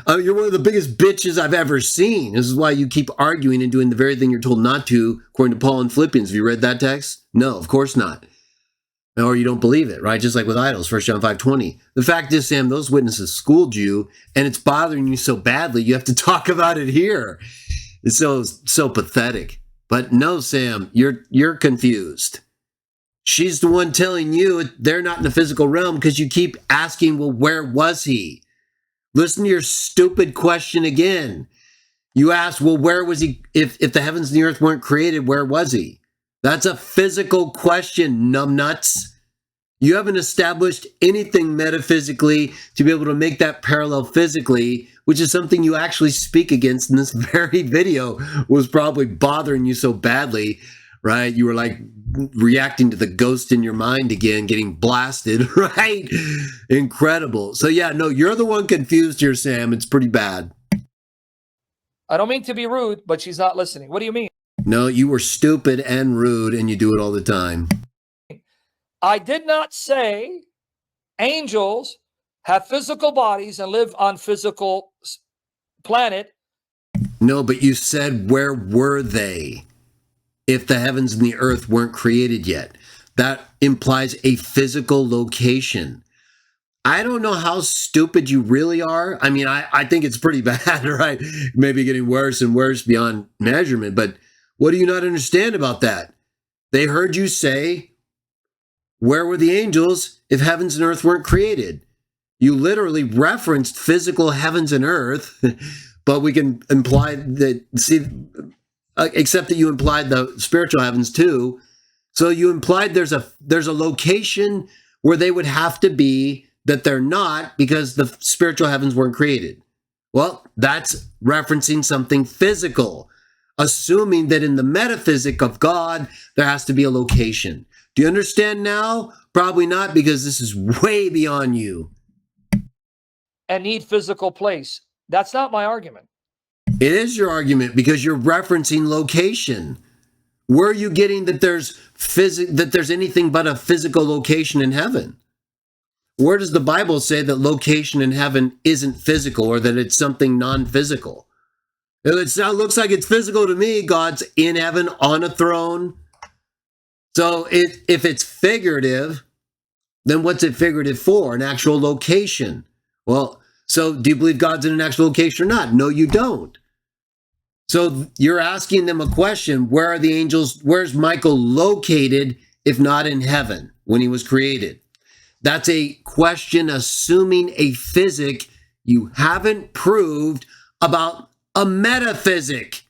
You're one of the biggest bitches I've ever seen. This is why you keep arguing and doing the very thing you're told not to, according to Paul in Philippians. Have you read that text? No, of course not. Or you don't believe it, right? Just like with idols, 1 John 5:20. The fact is, Sam, those witnesses schooled you, and it's bothering you so badly, you have to talk about it here. It's so pathetic. But no, Sam, you're confused. She's the one telling you they're not in the physical realm because you keep asking, well, where was he? Listen to your stupid question again. You ask, well, where was he? If the heavens and the earth weren't created, where was he? That's a physical question, numbnuts. You haven't established anything metaphysically to be able to make that parallel physically, which is something you actually speak against in this very video, was probably bothering you so badly, right? You were like reacting to the ghost in your mind again, getting blasted, right? Incredible. So yeah, no, you're the one confused here, Sam. It's pretty bad. I don't mean to be rude, but she's not listening. What do you mean? No, you were stupid and rude, and you do it all the time. I did not say angels have physical bodies and live on physical planet. No, but you said, where were they if the heavens and the earth weren't created yet? That implies a physical location. I don't know how stupid you really are. I mean, I think it's pretty bad, right? Maybe getting worse and worse beyond measurement, but what do you not understand about that? They heard you say, where were the angels if heavens and earth weren't created? You literally referenced physical heavens and earth, but we can imply that, except that you implied the spiritual heavens too. So you implied there's a location where they would have to be that they're not because the spiritual heavens weren't created. Well, that's referencing something physical, assuming that in the metaphysic of God, there has to be a location. Do you understand now? Probably not, because this is way beyond you. And need physical place. That's not my argument. It is your argument because you're referencing location. Where are you getting that there's anything but a physical location in heaven? Where does the Bible say that location in heaven isn't physical or that it's something non-physical? It looks like it's physical to me. God's in heaven on a throne. So if it's figurative, then what's it figurative for? An actual location. Well, so do you believe God's in an actual location or not? No, you don't. So you're asking them a question. Where are the angels? Where's Michael located if not in heaven when he was created? That's a question assuming a physic you haven't proved about a metaphysic.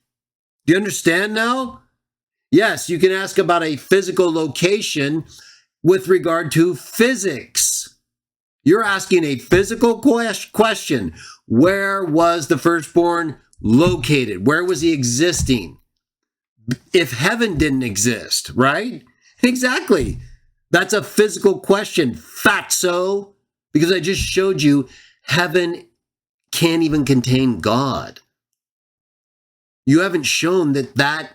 Do you understand now? Yes, you can ask about a physical location with regard to physics. You're asking a physical question. Where was the firstborn located? Where was he existing? If heaven didn't exist, right? Exactly. That's a physical question. Fatso. Because I just showed you heaven can't even contain God. You haven't shown that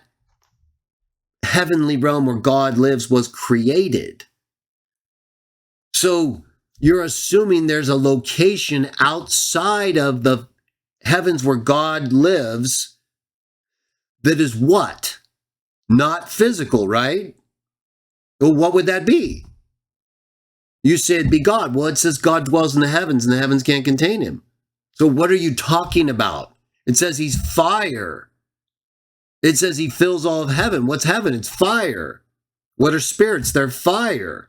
heavenly realm where God lives was created. So you're assuming there's a location outside of the heavens where God lives that is what? Not physical, right? Well, what would that be? You say it'd be God. Well, it says God dwells in the heavens and the heavens can't contain him. So what are you talking about? It says he's fire. It says he fills all of heaven. What's heaven? It's fire. What are spirits? They're fire.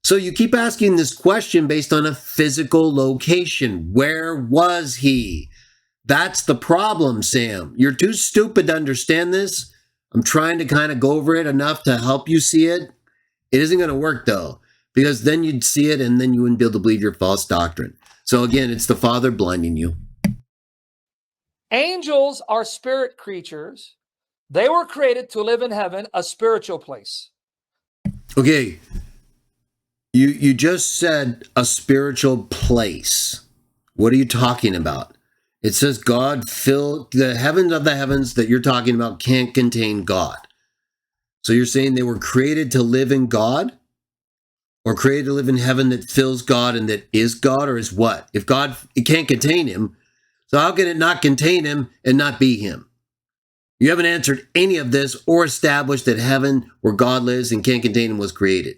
So you keep asking this question based on a physical location. Where was he? That's the problem, Sam. You're too stupid to understand this. I'm trying to kind of go over it enough to help you see it. It isn't going to work, though, Because then you'd see it and then you wouldn't be able to believe your false doctrine. So again, it's the Father blinding you. Angels are spirit creatures. They were created to live in heaven, a spiritual place. Okay. You just said a spiritual place. What are you talking about? It says God filled the heavens of the heavens that you're talking about can't contain God. So you're saying they were created to live in God? Or created to live in heaven that fills God and that is God, or is what? If God, it can't contain him, so how can it not contain him and not be him? You haven't answered any of this or established that heaven where God lives and can't contain him was created.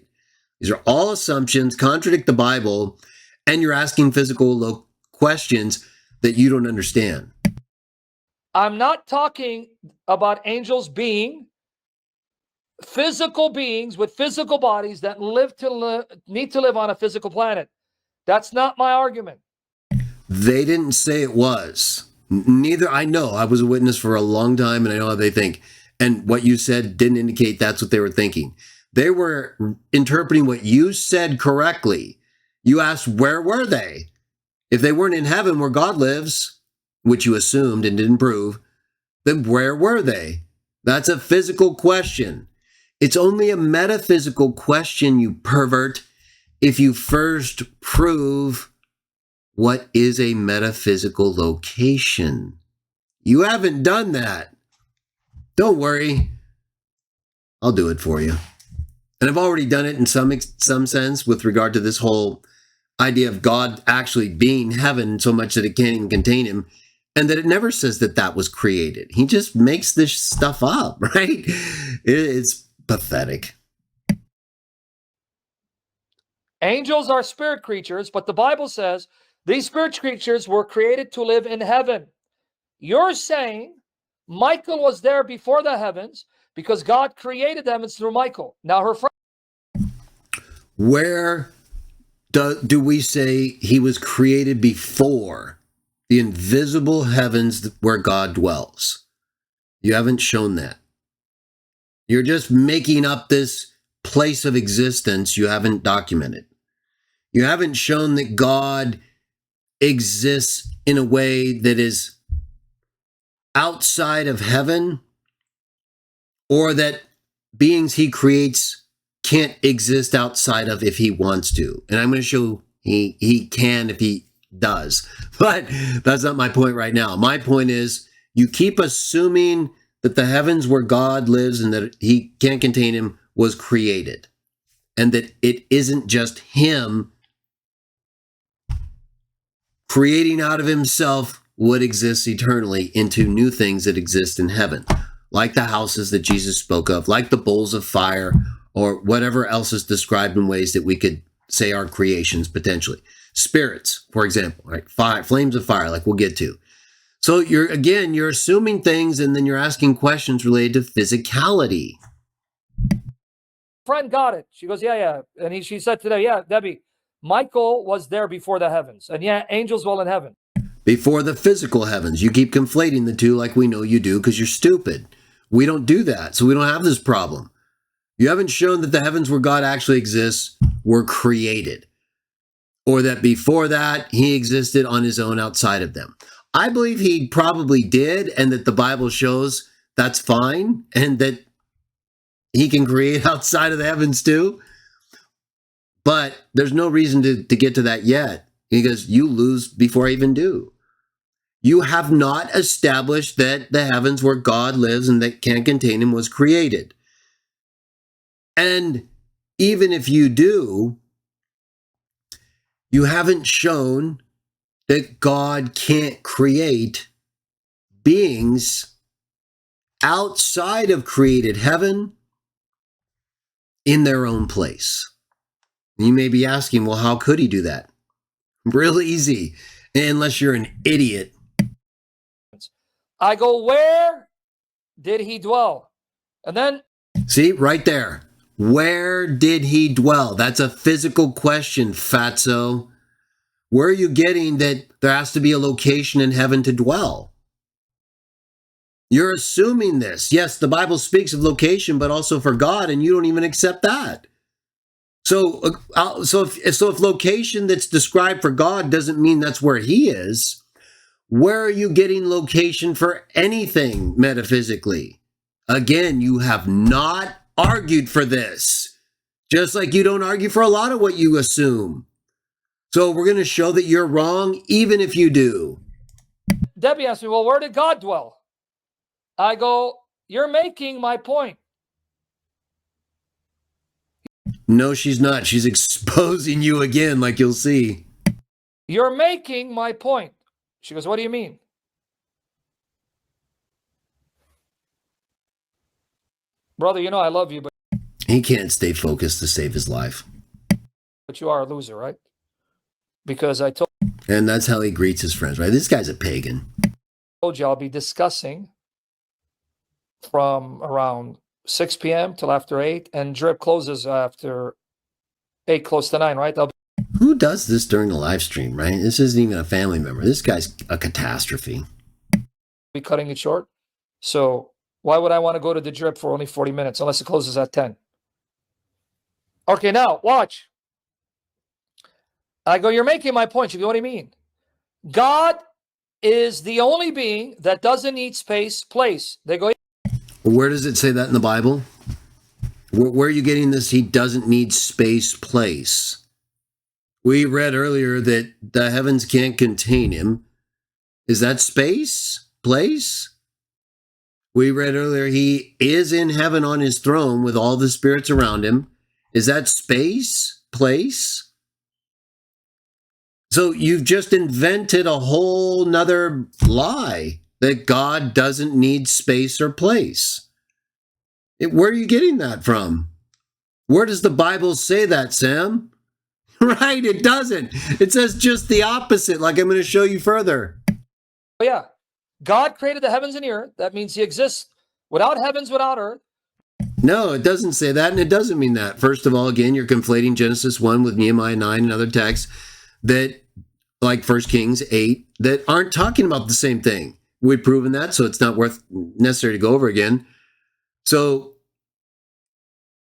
These are all assumptions, contradict the Bible, and you're asking physical questions that you don't understand. I'm not talking about angels being physical beings with physical bodies that need to live on a physical planet. That's not my argument. They didn't say it was. Neither, I know. I was a witness for a long time and I know how they think. And what you said didn't indicate that's what they were thinking. They were interpreting what you said correctly. You asked, where were they? If they weren't in heaven where God lives, which you assumed and didn't prove, then where were they? That's a physical question. It's only a metaphysical question, you pervert, if you first prove what is a metaphysical location. You haven't done that. Don't worry. I'll do it for you. And I've already done it in some sense with regard to this whole idea of God actually being heaven so much that it can't even contain him, and that it never says that that was created. He just makes this stuff up, right? It's pathetic. Angels are spirit creatures, but the Bible says these spirit creatures were created to live in heaven. You're saying Michael was there before the heavens because God created them, it's through Michael. Now her friend. Where do we say he was created before the invisible heavens where God dwells? You haven't shown that. You're just making up this place of existence you haven't documented. You haven't shown that God exists in a way that is outside of heaven, or that beings he creates can't exist outside of if he wants to. And I'm going to show he can if he does. But that's not my point right now. My point is you keep assuming that the heavens where God lives and that he can't contain him was created, and that it isn't just him creating out of himself what exists eternally into new things that exist in heaven, like the houses that Jesus spoke of, like the bowls of fire, or whatever else is described in ways that we could say are creations potentially. Spirits, for example, right? Fire, flames of fire, like we'll get to. So you're assuming things and then you're asking questions related to physicality. Friend got it. She goes, yeah. And she said today, yeah, Debbie, Michael was there before the heavens. And yeah, angels dwell in heaven. Before the physical heavens. You keep conflating the two like we know you do because you're stupid. We don't do that, so we don't have this problem. You haven't shown that the heavens where God actually exists were created, or that before that he existed on his own outside of them. I believe he probably did, and that the Bible shows that's fine, and that he can create outside of the heavens too. But there's no reason to get to that yet, because you lose before I even do. You have not established that the heavens where God lives and that can't contain him was created. And even if you do, you haven't shown that God can't create beings outside of created heaven in their own place. You may be asking, well, how could he do that? Real easy, unless you're an idiot. I go, where did he dwell? And then... See, right there. Where did he dwell? That's a physical question, fatso. Where are you getting that there has to be a location in heaven to dwell? You're assuming this. Yes, the Bible speaks of location, but also for God, and you don't even accept that. If location that's described for God doesn't mean that's where he is, where are you getting location for anything metaphysically? Again, you have not argued for this, just like you don't argue for a lot of what you assume. So we're going to show that you're wrong, even if you do. Debbie asked me, well, where did God dwell? I go, you're making my point. No, she's not. She's exposing you again, like you'll see. You're making my point. She goes, what do you mean? Brother, you know I love you, but he can't stay focused to save his life. But you are a loser, right? Because I told And that's how he greets his friends, right? This guy's a pagan. I told you I'll be discussing from around 6 p.m. till after 8, and Drip closes after 8, close to 9, right? Who does this during the live stream, right? This isn't even a family member. This guy's a catastrophe. Be cutting it short. So why would I want to go to the Drip for only 40 minutes unless it closes at 10? Okay, now watch. I go, you're making my point. You go, what do you mean? God is the only being that doesn't need space, place. They go, where does it say that in the Bible? Where are you getting this? He doesn't need space, place. We read earlier that the heavens can't contain him. Is that space, place? We read earlier he is in heaven on his throne with all the spirits around him. Is that space, place? So you've just invented a whole nother lie that God doesn't need space or place. Where are you getting that from? Where does the Bible say that, Sam? Right, it doesn't. It says just the opposite, like I'm going to show you further. Oh yeah, God created the heavens and the earth. That means he exists without heavens, without earth. No, it doesn't say that, and it doesn't mean that. First of all, again, you're conflating Genesis 1 with Nehemiah 9 and other texts that, like 1 Kings 8, that aren't talking about the same thing. We've proven that, so it's not necessary to go over again. So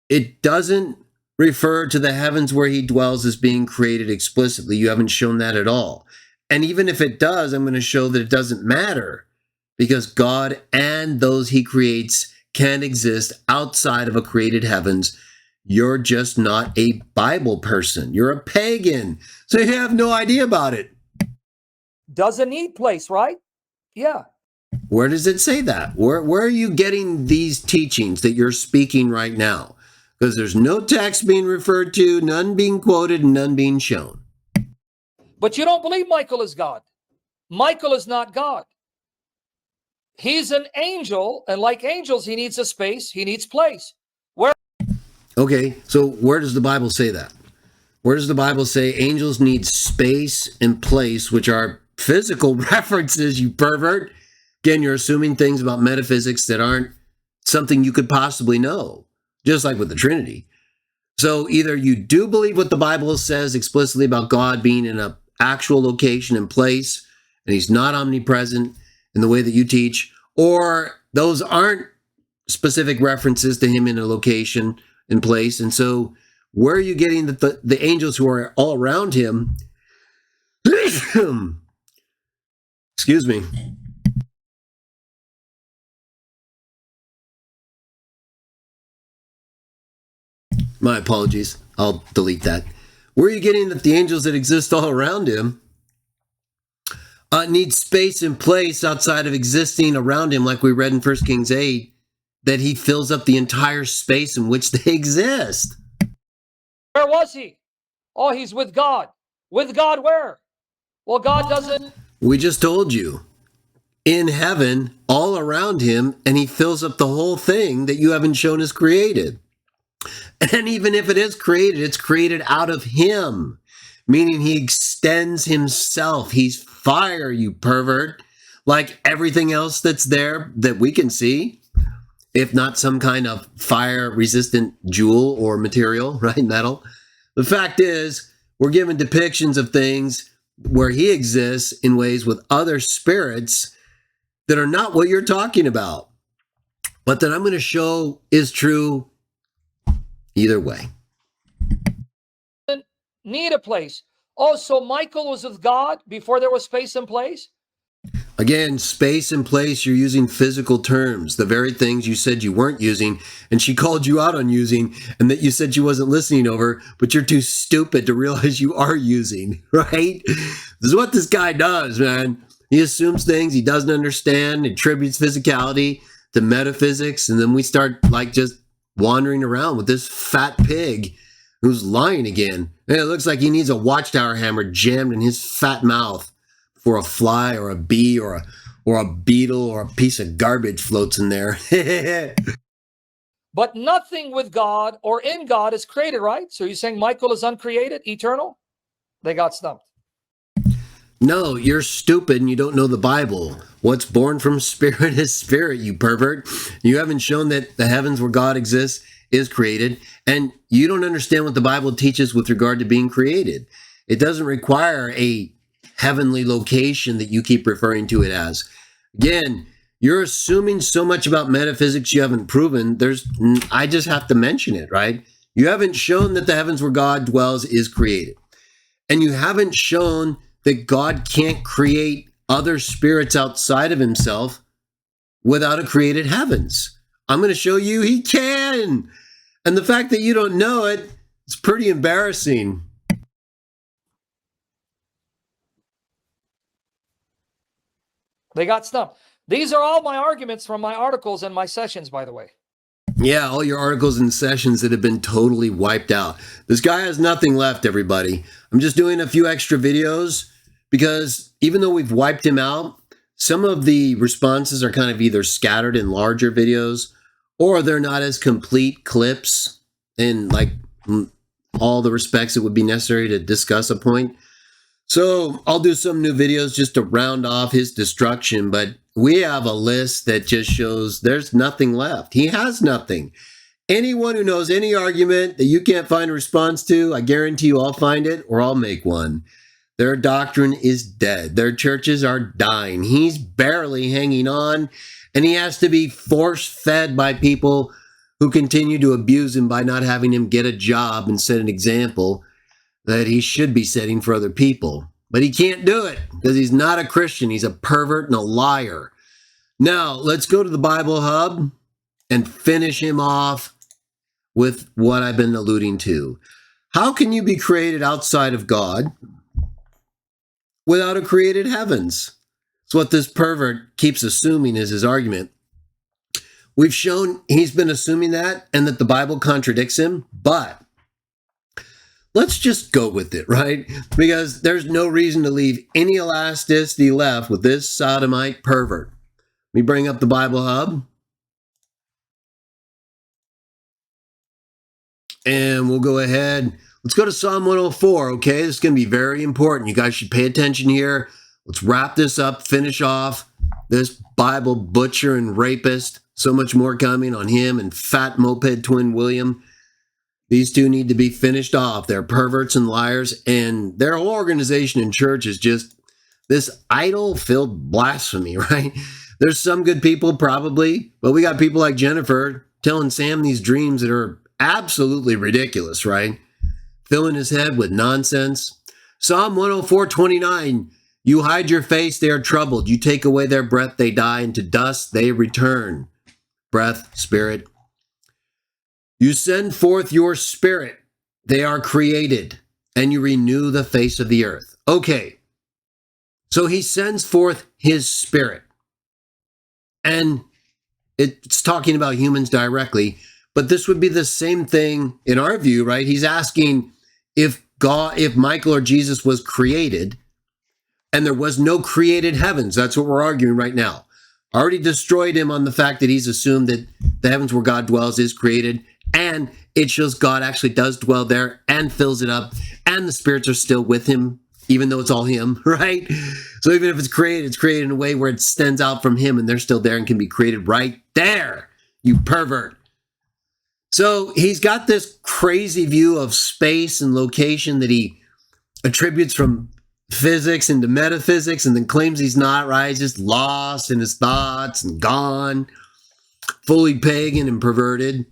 it doesn't refer to the heavens where he dwells as being created explicitly. You haven't shown that at all. And even if it does, I'm going to show that it doesn't matter, because God and those he creates can exist outside of a created heavens. You're just not a Bible person. You're a pagan. So you have no idea about it. Doesn't need place, right? Yeah. Where does it say that? Where are you getting these teachings that you're speaking right now? Because there's no text being referred to, none being quoted, and none being shown. But you don't believe Michael is God. Michael is not God. He's an angel, and like angels, he needs a space, he needs place. Where? Okay, so where does the Bible say that? Where does the Bible say angels need space and place, which are physical references, you pervert? Again, you're assuming things about metaphysics that aren't something you could possibly know, just like with the Trinity. So either you do believe what the Bible says explicitly about God being in an actual location and place, and he's not omnipresent in the way that you teach, or those aren't specific references to him in a location and place. And so where are you getting the angels who are all around him? Excuse me. My apologies. I'll delete that. Where are you getting that the angels that exist all around him need space and place outside of existing around him, like we read in 1 Kings 8, that he fills up the entire space in which they exist? Where was he? Oh, he's with God. With God where? Well, God doesn't. We just told you. In heaven, all around him, and he fills up the whole thing that you haven't shown is created. And even if it is created, it's created out of him, meaning he extends himself. He's fire, you pervert, like everything else that's there that we can see, if not some kind of fire-resistant jewel or material, right, metal. The fact is, we're given depictions of things where he exists in ways with other spirits that are not what you're talking about, but that I'm going to show is true either way. need a place. Oh, so Michael was with God before there was space and place? Again, space and place, you're using physical terms, the very things you said you weren't using, and she called you out on using, and that you said she wasn't listening over, but you're too stupid to realize you are using, right? This is what this guy does, man. He assumes things he doesn't understand, attributes physicality to metaphysics, and then we start like just wandering around with this fat pig who's lying again. And it looks like he needs a watchtower hammer jammed in his fat mouth for a fly or a bee or a beetle or a piece of garbage floats in there. But nothing with God or in God is created, right? So you're saying Michael is uncreated, eternal? They got stumped. No, you're stupid and you don't know the Bible. What's born from spirit is spirit, you pervert. You haven't shown that the heavens where God exists is created, and you don't understand what the Bible teaches with regard to being created. It doesn't require a heavenly location that you keep referring to it as. Again, you're assuming so much about metaphysics you haven't proven. I just have to mention it, right? You haven't shown that the heavens where God dwells is created. And you haven't shown that God can't create other spirits outside of himself without a created heavens. I'm going to show you he can. And the fact that you don't know it is pretty embarrassing. They got stumped. These are all my arguments from my articles and my sessions, by the way. Yeah, all your articles and sessions that have been totally wiped out. This guy has nothing left, everybody. I'm just doing a few extra videos because even though we've wiped him out, some of the responses are kind of either scattered in larger videos or they're not as complete clips in like all the respects it would be necessary to discuss a point. So I'll do some new videos just to round off his destruction, but we have a list that just shows there's nothing left. He has nothing. Anyone who knows any argument that you can't find a response to, I guarantee you I'll find it or I'll make one. Their doctrine is dead. Their churches are dying. He's barely hanging on, and he has to be force-fed by people who continue to abuse him by not having him get a job and set an example that he should be setting for other people. But he can't do it because he's not a Christian. He's a pervert and a liar. Now, let's go to the Bible Hub and finish him off with what I've been alluding to. How can you be created outside of God without a created heavens? It's what this pervert keeps assuming is his argument. We've shown he's been assuming that and that the Bible contradicts him, but let's just go with it, right? Because there's no reason to leave any elasticity left with this sodomite pervert. Let me bring up the Bible Hub. And we'll go ahead. Let's go to Psalm 104, okay? This is going to be very important. You guys should pay attention here. Let's wrap this up, finish off this Bible butcher and rapist. So much more coming on him and fat moped twin William. These two need to be finished off. They're perverts and liars, and their whole organization in church is just this idol-filled blasphemy, right? There's some good people, probably, but we got people like Jennifer telling Sam these dreams that are absolutely ridiculous, right? Filling his head with nonsense. Psalm 104:29, you hide your face, they are troubled. You take away their breath, they die, and to dust they return. Breath, spirit. You send forth your spirit, they are created, and you renew the face of the earth. Okay, so he sends forth his spirit. And it's talking about humans directly, but this would be the same thing in our view, right? He's asking if Michael or Jesus was created, and there was no created heavens. That's what we're arguing right now. Already destroyed him on the fact that he's assumed that the heavens where God dwells is created, and it shows God actually does dwell there and fills it up, and the spirits are still with him, even though it's all him, right? So even if it's created in a way where it stands out from him and they're still there and can be created right there, you pervert. So he's got this crazy view of space and location that he attributes from physics into metaphysics and then claims he's not, right? He's just lost in his thoughts and gone, fully pagan and perverted.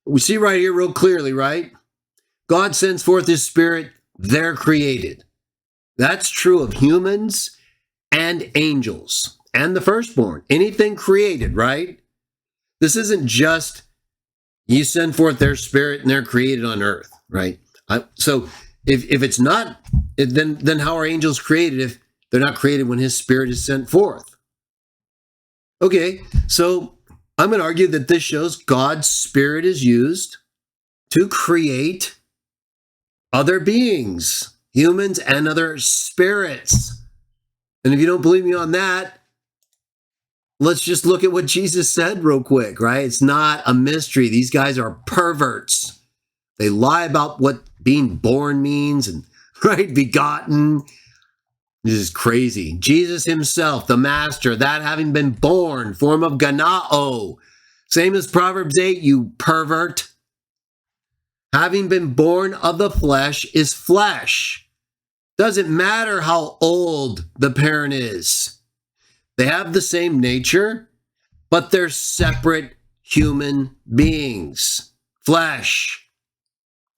We see right here real clearly, right? God sends forth his spirit, they're created. That's true of humans and angels and the firstborn. Anything created, right? This isn't just you send forth their spirit and they're created on earth, right? So if it's not, then how are angels created if they're not created when his spirit is sent forth? Okay, so I'm going to argue that this shows God's spirit is used to create other beings, humans and other spirits. And if you don't believe me on that, let's just look at what Jesus said real quick, right? It's not a mystery. These guys are perverts. They lie about what being born means and, right, begotten. This is crazy. Jesus himself, the master, that having been born, form of ganao. Same as Proverbs 8, you pervert. Having been born of the flesh is flesh. Doesn't matter how old the parent is. They have the same nature, but they're separate human beings. Flesh.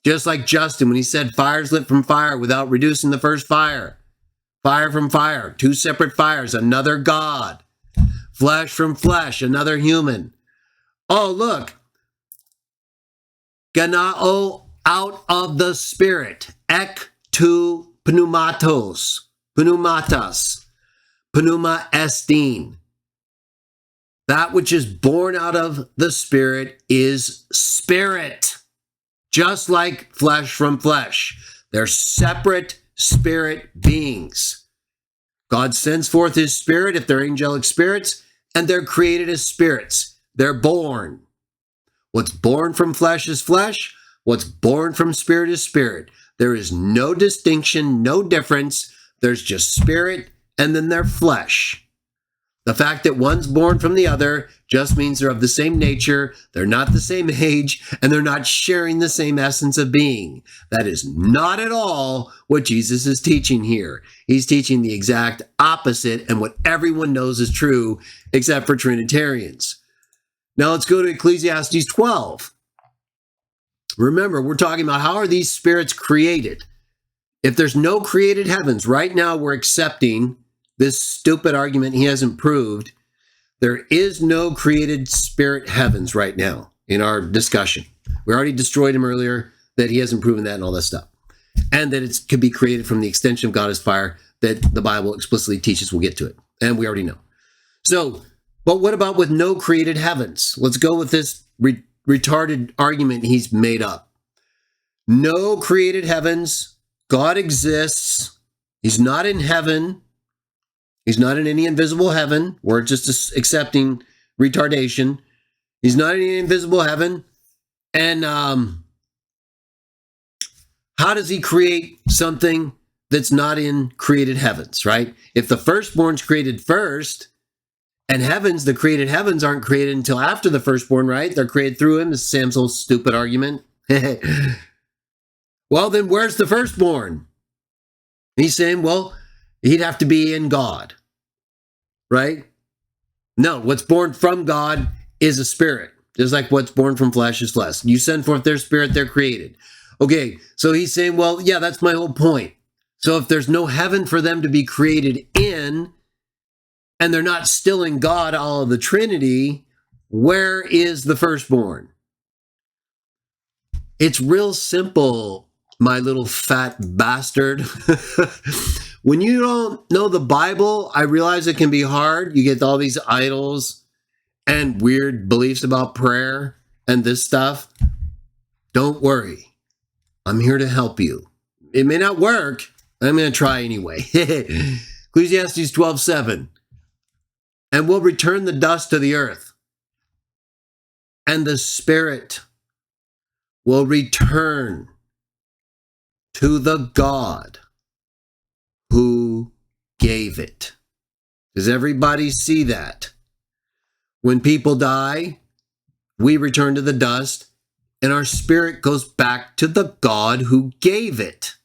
Just like Justin when he said fire's lit from fire without reducing the first fire. Fire from fire, two separate fires, another God. Flesh from flesh, another human. Oh, look. Ganao, out of the spirit. Ek to pneumatos. Pneumatas. Pneuma estin. That which is born out of the spirit is spirit. Just like flesh from flesh. They're separate spirit beings. God sends forth his spirit if they're angelic spirits, and they're created as spirits. They're born. What's born from flesh is flesh. What's born from spirit is spirit. There is no distinction, no difference. There's just spirit, and then they're flesh. The fact that one's born from the other just means they're of the same nature, they're not the same age, and they're not sharing the same essence of being. That is not at all what Jesus is teaching here. He's teaching the exact opposite and what everyone knows is true, except for Trinitarians. Now let's go to Ecclesiastes 12. Remember, we're talking about how are these spirits created? If there's no created heavens, right now we're accepting this stupid argument he hasn't proved. There is no created spirit heavens right now in our discussion. We already destroyed him earlier, that he hasn't proven that and all that stuff. And that it could be created from the extension of God as fire that the Bible explicitly teaches. We'll get to it. And we already know. So, but what about with no created heavens? Let's go with this retarded argument he's made up. No created heavens. God exists. He's not in heaven. He's not in any invisible heaven. We're just accepting retardation. He's not in any invisible heaven. And how does he create something that's not in created heavens, right? If the firstborn's created first, and heavens, the created heavens aren't created until after the firstborn, right? They're created through him. This is Sam's whole stupid argument. Well, then where's the firstborn? He's saying, well, he'd have to be in God, right? No, what's born from God is a spirit, just like what's born from flesh is flesh. You send forth their spirit, they're created. Okay, so he's saying, well, yeah, that's my whole point. So if there's no heaven for them to be created in, and they're not still in God, all of the Trinity, where is the firstborn? It's real simple, my little fat bastard. When you don't know the Bible, I realize it can be hard. You get all these idols and weird beliefs about prayer and this stuff. Don't worry. I'm here to help you. It may not work. I'm going to try anyway. Ecclesiastes 12:7. And will return the dust to the earth. And the spirit will return to the God who gave it. Does everybody see that? When people die, we return to the dust, and our spirit goes back to the God who gave it.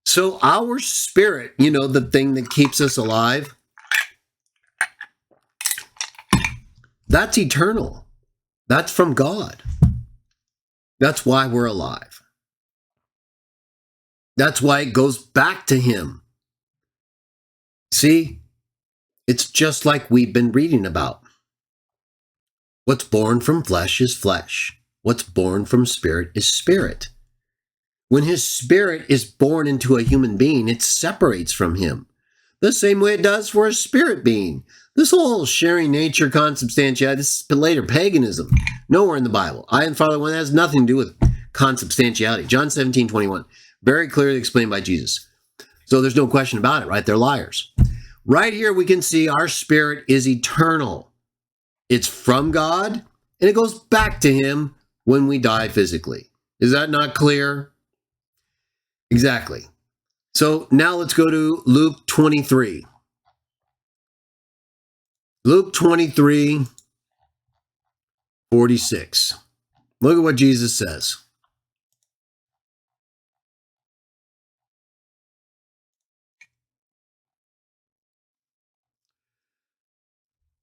So our spirit, you know, the thing that keeps us alive, that's eternal. That's from God. That's why we're alive. That's why it goes back to him. See, it's just like we've been reading about. What's born from flesh is flesh. What's born from spirit is spirit. When his spirit is born into a human being, it separates from him, the same way it does for a spirit being. This whole sharing nature, consubstantiality, this is later paganism. Nowhere in the Bible. I and Father one has nothing to do with consubstantiality. John 17:21, very clearly explained by Jesus. So there's no question about it, right? They're liars. Right here we can see our spirit is eternal. It's from God, and it goes back to him when we die physically. Is that not clear? Exactly. So now let's go to Luke 23. Luke 23:46. Look at what Jesus says.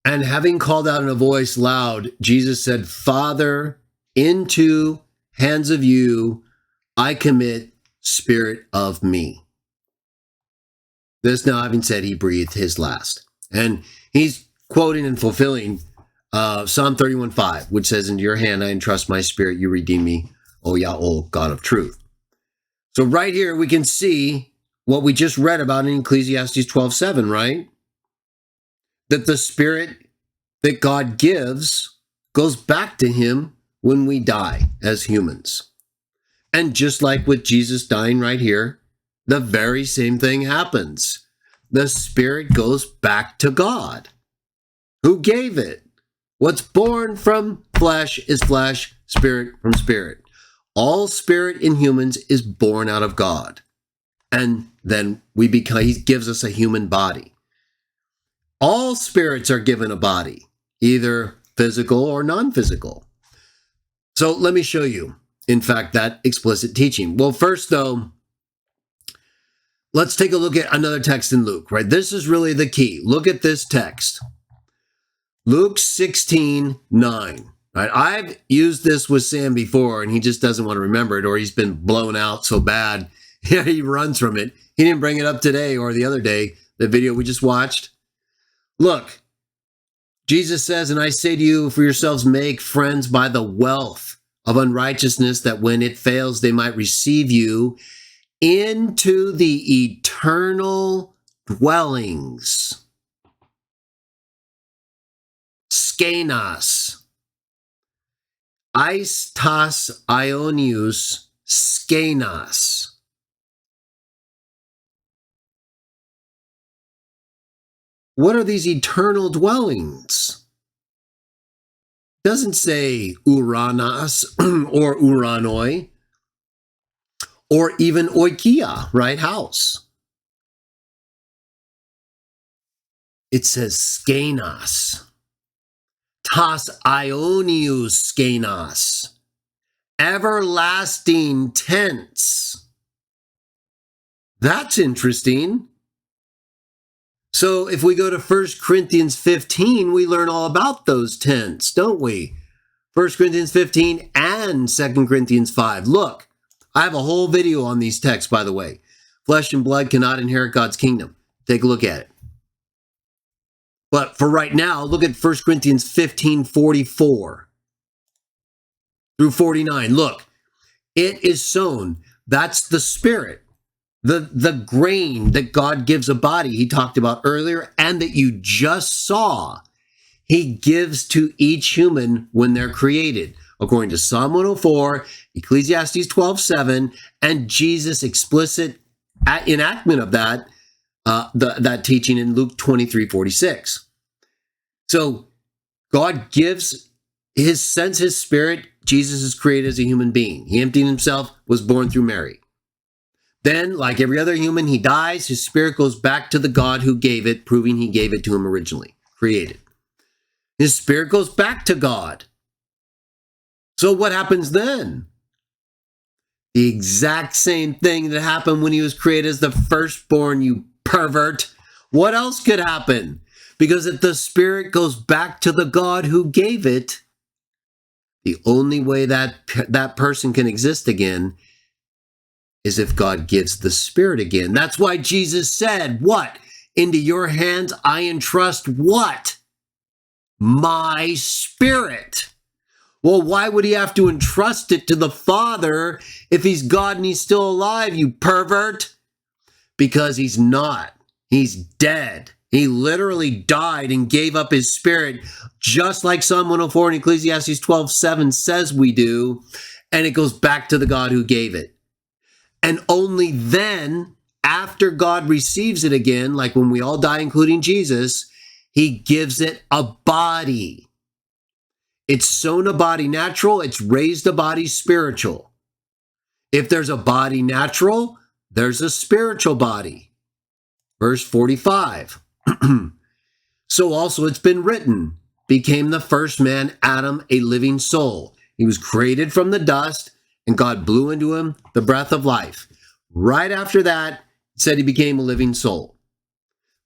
And having called out in a voice loud, Jesus said, Father, into hands of you I commit spirit of me. This now having said, he breathed his last. And he's quoting and fulfilling Psalm 31:5, which says, into your hand I entrust my spirit, you redeem me, O Yahweh, God of truth. So right here we can see what we just read about in Ecclesiastes 12:7, right? That the spirit that God gives goes back to him when we die as humans. And just like with Jesus dying right here, the very same thing happens. The spirit goes back to God, who gave it. What's born from flesh is flesh, spirit from spirit. All spirit in humans is born out of God. And then he gives us a human body. All spirits are given a body, either physical or non-physical. So let me show you, in fact, that explicit teaching. Well, first, though, let's take a look at another text in Luke, right? This is really the key. Look at this text. Luke 16:9. Right? I've used this with Sam before, and he just doesn't want to remember it, or he's been blown out so bad, he runs from it. He didn't bring it up today or the other day, the video we just watched. Look, Jesus says, and I say to you, for yourselves make friends by the wealth of unrighteousness, that when it fails, they might receive you into the eternal dwellings. Skenos. Aistas Ionius Skenos. What are these eternal dwellings? It doesn't say Uranos or Uranoi or even Oikia, right? House. It says Skenos. Tas Ionius Skenos. Everlasting tents. That's interesting. So if we go to 1 Corinthians 15, we learn all about those tents, don't we? 1 Corinthians 15 and 2 Corinthians 5. Look, I have a whole video on these texts, by the way. Flesh and blood cannot inherit God's kingdom. Take a look at it. But for right now, look at 1 Corinthians 15:44 through 49. Look, it is sown. That's the spirit. The grain that God gives a body, he talked about earlier, and that you just saw, he gives to each human when they're created, according to Psalm 104, Ecclesiastes 12:7, and Jesus' explicit enactment of that, that teaching in Luke 23:46. So God sends his spirit. Jesus is created as a human being. He emptied himself, was born through Mary. Then, like every other human, he dies. His spirit goes back to the God who gave it, proving he gave it to him originally, created. His spirit goes back to God. So what happens then? The exact same thing that happened when he was created as the firstborn, you pervert. What else could happen? Because if the spirit goes back to the God who gave it, the only way that person can exist again is if God gives the Spirit again. That's why Jesus said, what? Into your hands I entrust what? My Spirit. Well, why would he have to entrust it to the Father if he's God and he's still alive, you pervert? Because he's not. He's dead. He literally died and gave up his spirit, just like Psalm 104 and Ecclesiastes 12:7 says we do, and it goes back to the God who gave it. And only then, after God receives it again, like when we all die, including Jesus, he gives it a body. It's sown a body natural, it's raised a body spiritual. If there's a body natural, there's a spiritual body. Verse 45. So also it's been written, became the first man, Adam, a living soul. He was created from the dust, and God blew into him the breath of life. Right after that, it said he became a living soul.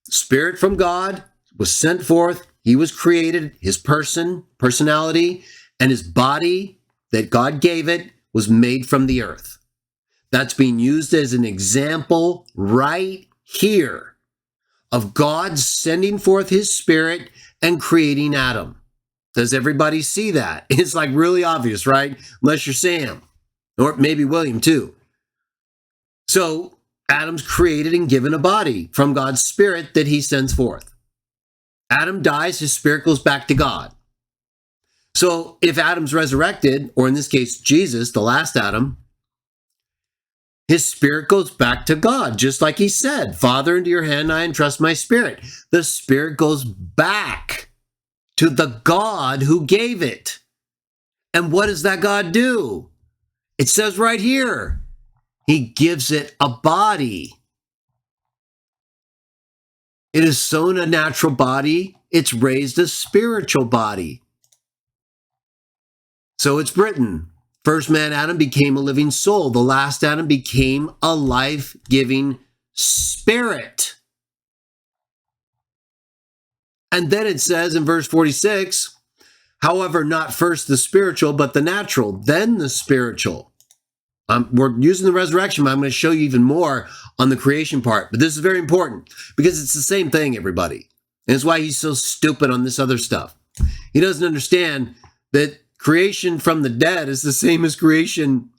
Spirit from God was sent forth. He was created, his personality, and his body that God gave it was made from the earth. That's being used as an example right here of God sending forth his Spirit and creating Adam. Does everybody see that? It's like really obvious, right? Unless you're Sam, or maybe William too. So Adam's created and given a body from God's Spirit that he sends forth. Adam dies, his spirit goes back to God. So if Adam's resurrected, or in this case, Jesus, the last Adam, his spirit goes back to God, just like he said, Father, into your hand I entrust my spirit. The spirit goes back to the God who gave it. And what does that God do? It says right here, he gives it a body. It has sown a natural body. It's raised a spiritual body. So it's written, first man, Adam, became a living soul. The last Adam became a life-giving spirit. And then it says in verse 46, however, not first the spiritual, but the natural, then the spiritual. We're using the resurrection, but I'm going to show you even more on the creation part. But this is very important because it's the same thing, everybody. And it's why he's so stupid on this other stuff. He doesn't understand that creation from the dead is the same as creation,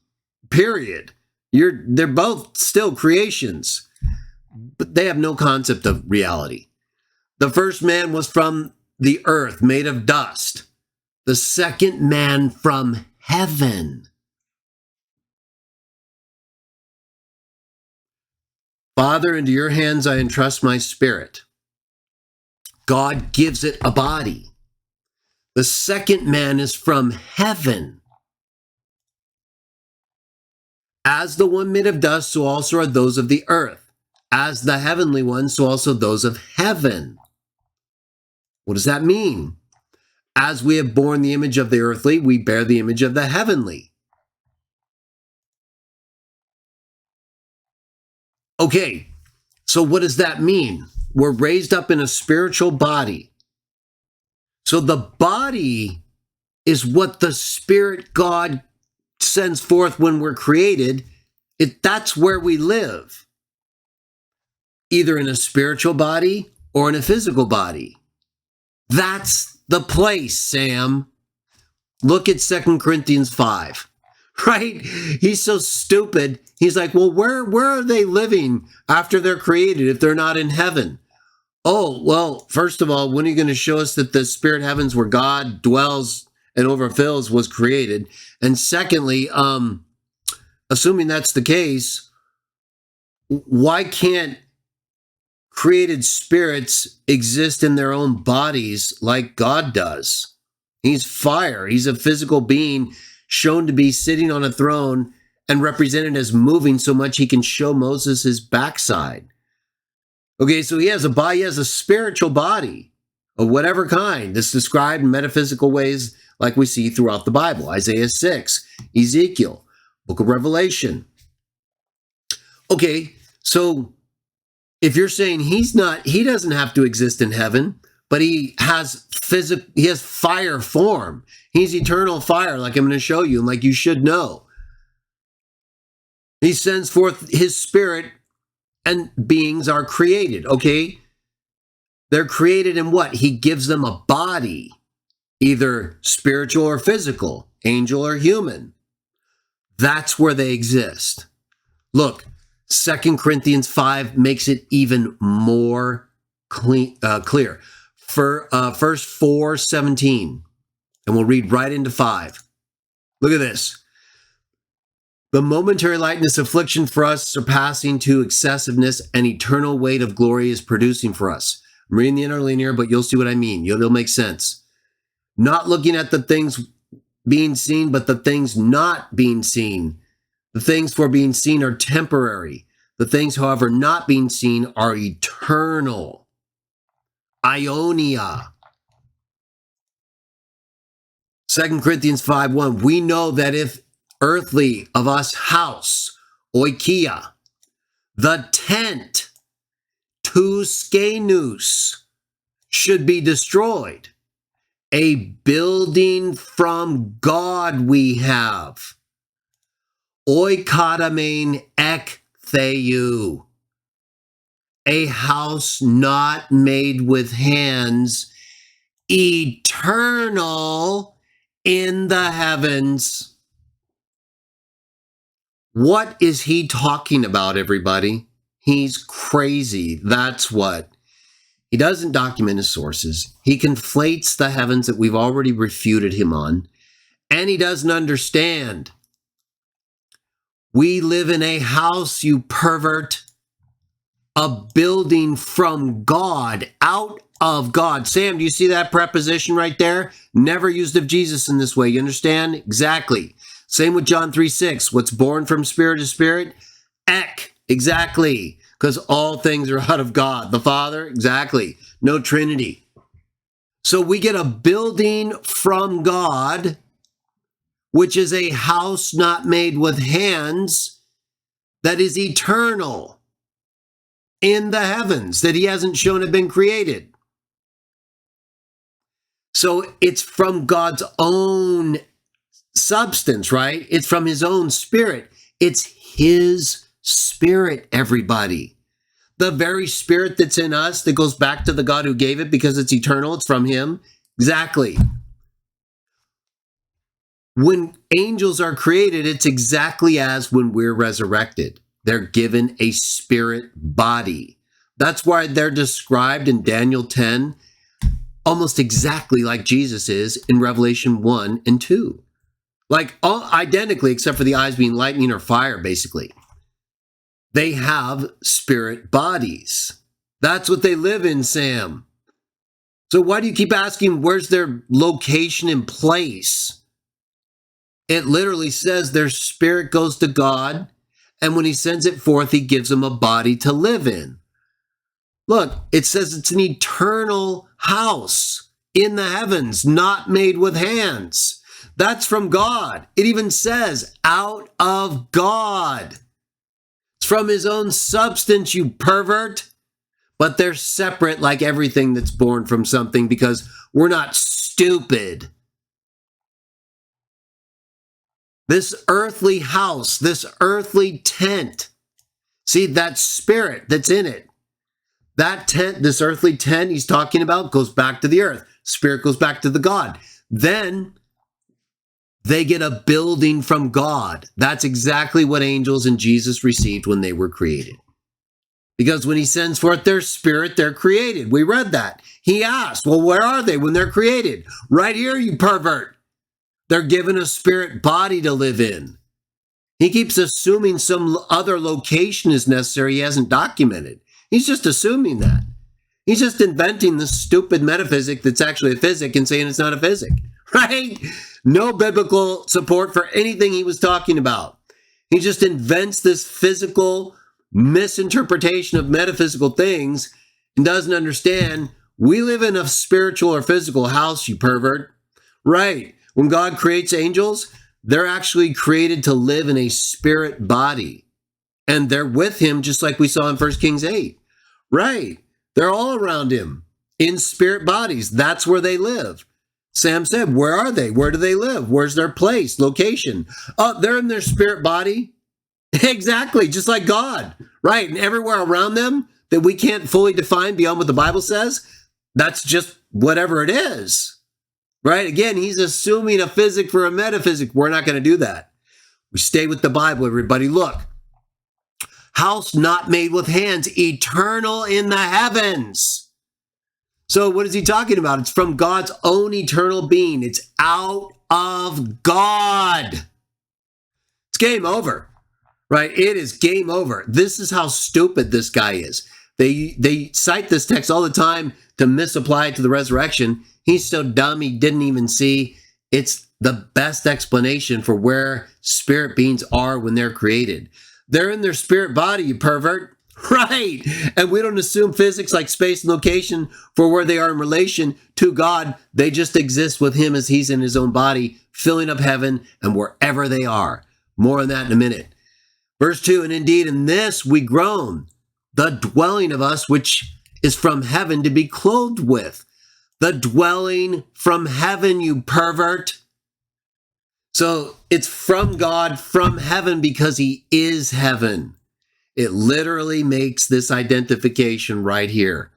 period. They're both still creations, but they have no concept of reality. The first man was from the earth, made of dust. The second man from heaven. Father, into your hands I entrust my spirit. God gives it a body. The second man is from heaven. As the one made of dust, so also are those of the earth. As the heavenly one, so also those of heaven. What does that mean? As we have borne the image of the earthly, we bear the image of the heavenly. Okay, so what does that mean? We're raised up in a spiritual body. So the body is what the Spirit God sends forth when we're created. That's where we live. Either in a spiritual body or in a physical body. That's the place, Sam. Look at 2 Corinthians 5. Right? He's so stupid. He's like, well, where are they living after they're created if they're not in heaven? Oh, well, first of all, when are you going to show us that the spirit heavens where God dwells and overfills was created? And secondly, assuming that's the case, why can't created spirits exist in their own bodies like God does? He's fire. He's a physical being shown to be sitting on a throne and represented as moving so much he can show Moses his backside. Okay, so he has a body, he has a spiritual body of whatever kind that's described in metaphysical ways like we see throughout the Bible. Isaiah 6, Ezekiel, Book of Revelation. Okay, so if you're saying he doesn't have to exist in heaven, but he has fire form. He's eternal fire, like I'm going to show you, and like you should know. He sends forth his spirit and beings are created, okay? They're created in what? He gives them a body, either spiritual or physical, angel or human. That's where they exist. Look, 2 Corinthians 5 makes it even more clear. For verse 4:17, and we'll read right into 5. Look at this. The momentary lightness of affliction for us, surpassing to excessiveness, and eternal weight of glory is producing for us. I'm reading the interlinear, but you'll see what I mean. It'll make sense. Not looking at the things being seen, but the things not being seen. The things for being seen are temporary. The things, however, not being seen are eternal. Ionia. 2 Corinthians 5:1. We know that if earthly of us house, oikia, the tent, to skenus, should be destroyed, a building from God we have, oikadamein ek theou, a house not made with hands, eternal in the heavens. What is he talking about, everybody? He's crazy. That's what. He doesn't document his sources. He conflates the heavens that we've already refuted him on, and he doesn't understand. We live in a house, you pervert, a building from God, out of God. Sam, do you see that preposition right there? Never used of Jesus in this way. You understand? Exactly. Same with John 3:6. What's born from spirit is spirit. Ek. Exactly. Because all things are out of God. The Father. Exactly. No Trinity. So we get a building from God, which is a house not made with hands, that is eternal in the heavens, that he hasn't shown have been created. So it's from God's own substance, right? It's from his own spirit. It's his spirit, everybody. The very spirit that's in us that goes back to the God who gave it because it's eternal. It's from him. Exactly. When angels are created, it's exactly as when we're resurrected. They're given a spirit body. That's why they're described in Daniel 10 almost exactly like Jesus is in Revelation 1 and 2. Like identically, except for the eyes being lightning or fire, basically. They have spirit bodies. That's what they live in, Sam. So why do you keep asking where's their location and place? It literally says their spirit goes to God, and when he sends it forth, he gives them a body to live in. Look, it says it's an eternal house in the heavens, not made with hands. That's from God. It even says out of God. It's from his own substance, you pervert. But they're separate like everything that's born from something because we're not stupid. This earthly house, this earthly tent, see that spirit that's in it. That tent, this earthly tent he's talking about goes back to the earth. Spirit goes back to the God. Then they get a building from God. That's exactly what angels and Jesus received when they were created. Because when he sends forth their spirit, they're created. We read that. He asked, well, where are they when they're created? Right here, you pervert. They're given a spirit body to live in. He keeps assuming some other location is necessary he hasn't documented. He's just assuming that. He's just inventing this stupid metaphysic that's actually a physic and saying it's not a physic, right? No biblical support for anything he was talking about. He just invents this physical misinterpretation of metaphysical things and doesn't understand we live in a spiritual or physical house, you pervert. Right. When God creates angels, they're actually created to live in a spirit body. And they're with him just like we saw in 1 Kings 8. Right. They're all around him in spirit bodies. That's where they live. Sam said, where are they? Where do they live? Where's their place, location? Oh, they're in their spirit body. Exactly, just like God, right? And everywhere around them that we can't fully define beyond what the Bible says, that's just whatever it is, right? Again, he's assuming a physic for a metaphysic. We're not going to do that. We stay with the Bible, everybody. Look, house not made with hands, eternal in the heavens. So what is he talking about? It's from God's own eternal being. It's out of God. It's game over. Right? It is game over. This is how stupid this guy is. They cite this text all the time to misapply it to the resurrection. He's so dumb he didn't even see it's the best explanation for where spirit beings are when they're created. They're in their spirit body, you pervert. Right. And we don't assume physics like space and location for where they are in relation to God. They just exist with him as he's in his own body, filling up heaven and wherever they are. More on that in a minute. Verse 2, and indeed in this we groan, the dwelling of us which is from heaven to be clothed with. The dwelling from heaven, you pervert. So it's from God, from heaven, because he is heaven. It literally makes this identification right here.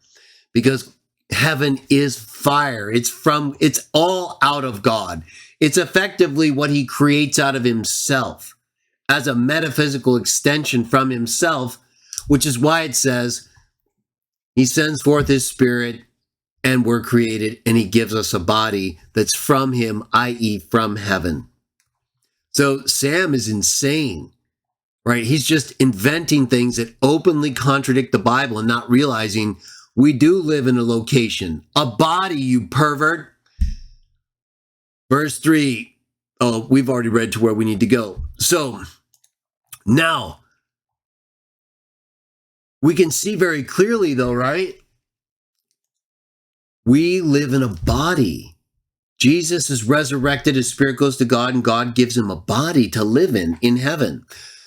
Because heaven is fire. It's all out of God. It's effectively what he creates out of himself, as a metaphysical extension from himself, which is why it says he sends forth his spirit and we're created, and he gives us a body that's from him, i.e. from heaven. So Sam is insane, right? He's just inventing things that openly contradict the Bible and not realizing we do live in a location, a body, you pervert. Verse 3. Oh, we've already read to where we need to go. So now we can see very clearly, though, right? We live in a body. Jesus is resurrected. His spirit goes to God, and God gives him a body to live in heaven.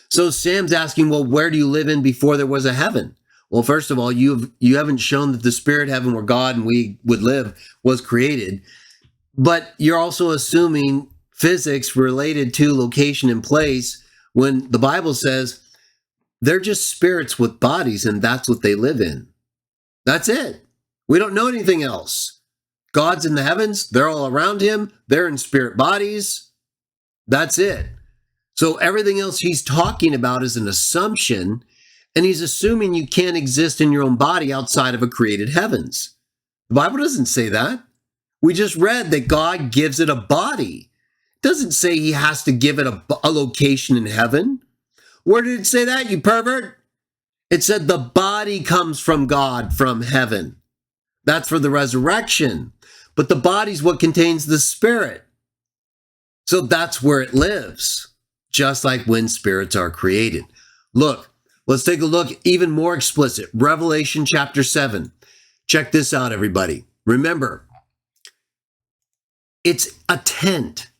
So Sam's asking, well, where do you live in before there was a heaven? Well, first of all, you haven't shown that the spirit heaven where God and we would live was created. But you're also assuming physics related to location and place when the Bible says they're just spirits with bodies and that's what they live in. That's it. We don't know anything else. God's in the heavens. They're all around him. They're in spirit bodies. That's it. So everything else he's talking about is an assumption, and he's assuming you can't exist in your own body outside of a created heavens. The Bible doesn't say that. We just read that God gives it a body. It doesn't say he has to give it a location in heaven. Where did it say that, you pervert? It said the body comes from God, from heaven. That's for the resurrection. But the body's what contains the spirit. So that's where it lives, just like when spirits are created. Look, let's take a look even more explicit. Revelation chapter 7. Check this out, everybody. Remember, it's a tent.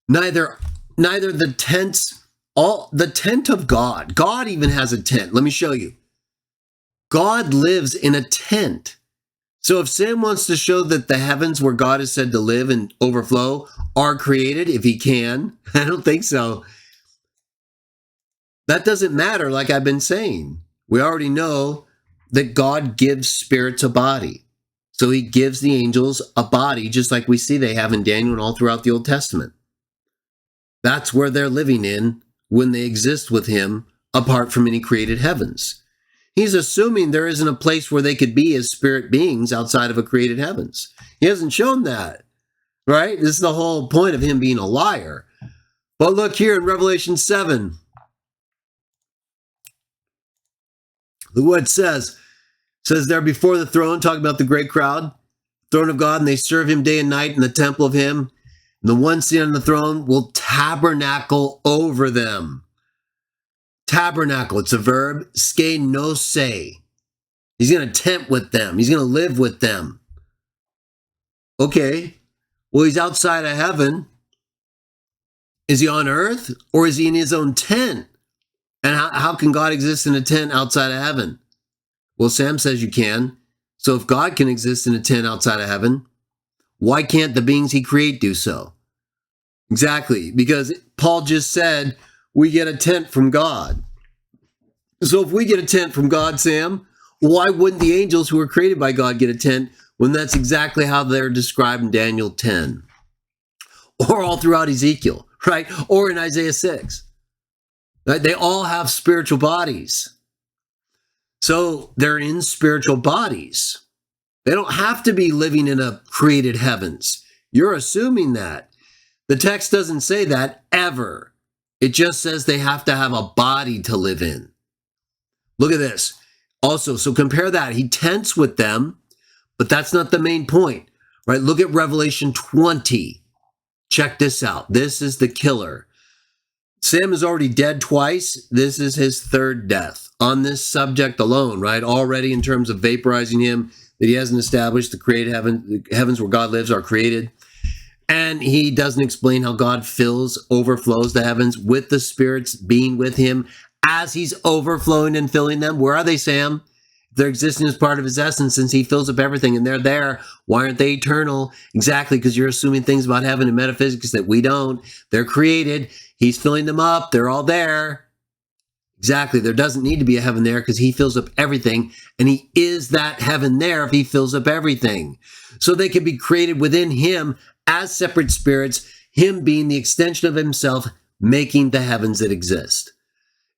Neither the tents, the tent of God. God even has a tent. Let me show you. God lives in a tent. So if Sam wants to show that the heavens where God is said to live and overflow are created, if he can, I don't think so. That doesn't matter, like I've been saying. We already know that God gives spirits a body. So he gives the angels a body, just like we see they have in Daniel and all throughout the Old Testament. That's where they're living in when they exist with him, apart from any created heavens. He's assuming there isn't a place where they could be as spirit beings outside of a created heavens. He hasn't shown that, right? This is the whole point of him being a liar. But look here in Revelation 7. Look what it says. It says there before the throne, talking about the great crowd, throne of God, and they serve him day and night in the temple of him. And the one seated on the throne will tabernacle over them. Tabernacle, it's a verb, skenose. He's going to tent with them. He's going to live with them. Okay, well, he's outside of heaven. Is he on earth or is he in his own tent? And how can God exist in a tent outside of heaven? Well, Sam says you can. So if God can exist in a tent outside of heaven, why can't the beings he created do so? Exactly, because Paul just said, we get a tent from God. So if we get a tent from God, Sam, why wouldn't the angels who were created by God get a tent when that's exactly how they're described in Daniel 10? Or all throughout Ezekiel, right? Or in Isaiah 6. Right? They all have spiritual bodies. So they're in spiritual bodies. They don't have to be living in a created heavens. You're assuming that. The text doesn't say that ever. It just says they have to have a body to live in. Look at this. Also, so compare that. He tents with them, but that's not the main point, right? Look at Revelation 20. Check this out. This is the killer. Sam is already dead twice. This is his third death on this subject alone, right? Already in terms of vaporizing him, that he hasn't established the created heavens where God lives are created. And he doesn't explain how God overflows the heavens with the spirits being with him as he's overflowing and filling them. Where are they, Sam? They're existing as part of his essence since he fills up everything and they're there. Why aren't they eternal? Exactly, because you're assuming things about heaven and metaphysics that we don't. They're created. He's filling them up. They're all there. Exactly. There doesn't need to be a heaven there because he fills up everything. And he is that heaven there if he fills up everything. So they can be created within him as separate spirits, him being the extension of himself, making the heavens that exist.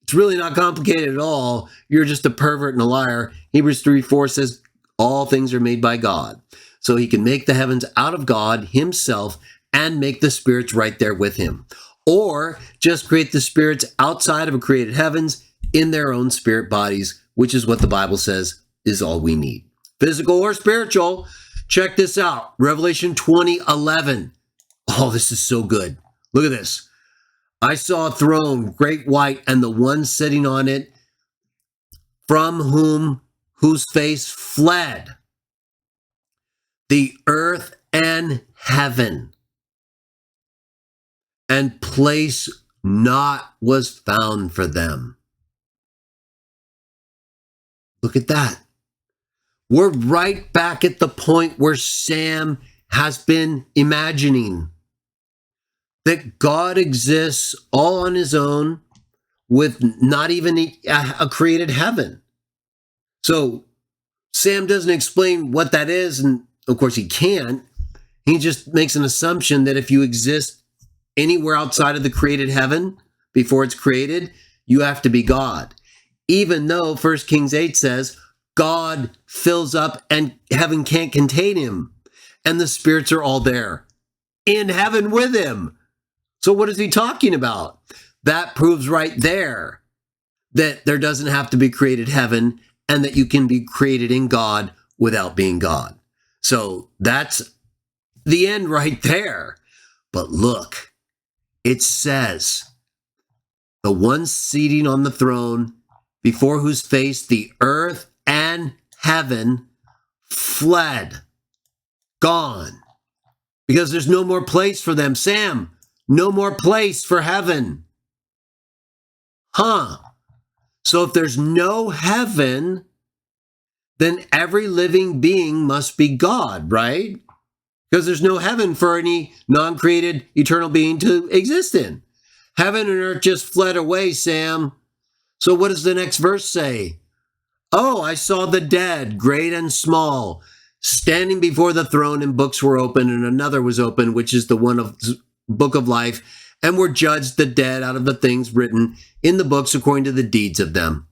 It's really not complicated at all. You're just a pervert and a liar. Hebrews 3:4 says all things are made by God. So he can make the heavens out of God himself and make the spirits right there with him. Or just create the spirits outside of a created heavens in their own spirit bodies, which is what the Bible says is all we need. Physical or spiritual. Check this out. Revelation 20:11. Oh, this is so good. Look at this. I saw a throne, great white, and the one sitting on it, from whose face fled the earth and heaven, and place not was found for them. Look at that. We're right back at the point where Sam has been imagining that God exists all on his own with not even a created heaven. So Sam doesn't explain what that is, and of course he can't. He just makes an assumption that if you exist anywhere outside of the created heaven before it's created, you have to be God. Even though 1 Kings 8 says God fills up and heaven can't contain him, and the spirits are all there in heaven with him. So what is he talking about? That proves right there that there doesn't have to be created heaven and that you can be created in God without being God. So that's the end right there. But look, it says, the one seating on the throne, before whose face the earth and heaven fled, gone, because there's no more place for them. Sam, no more place for heaven. So if there's no heaven, then every living being must be God, right? Because there's no heaven for any non-created eternal being to exist in. Heaven and earth just fled away, Sam. So what does the next verse say? Oh, I saw the dead, great and small, standing before the throne, and books were open, and another was open, which is the one of book of life, and were judged the dead out of the things written in the books according to the deeds of them.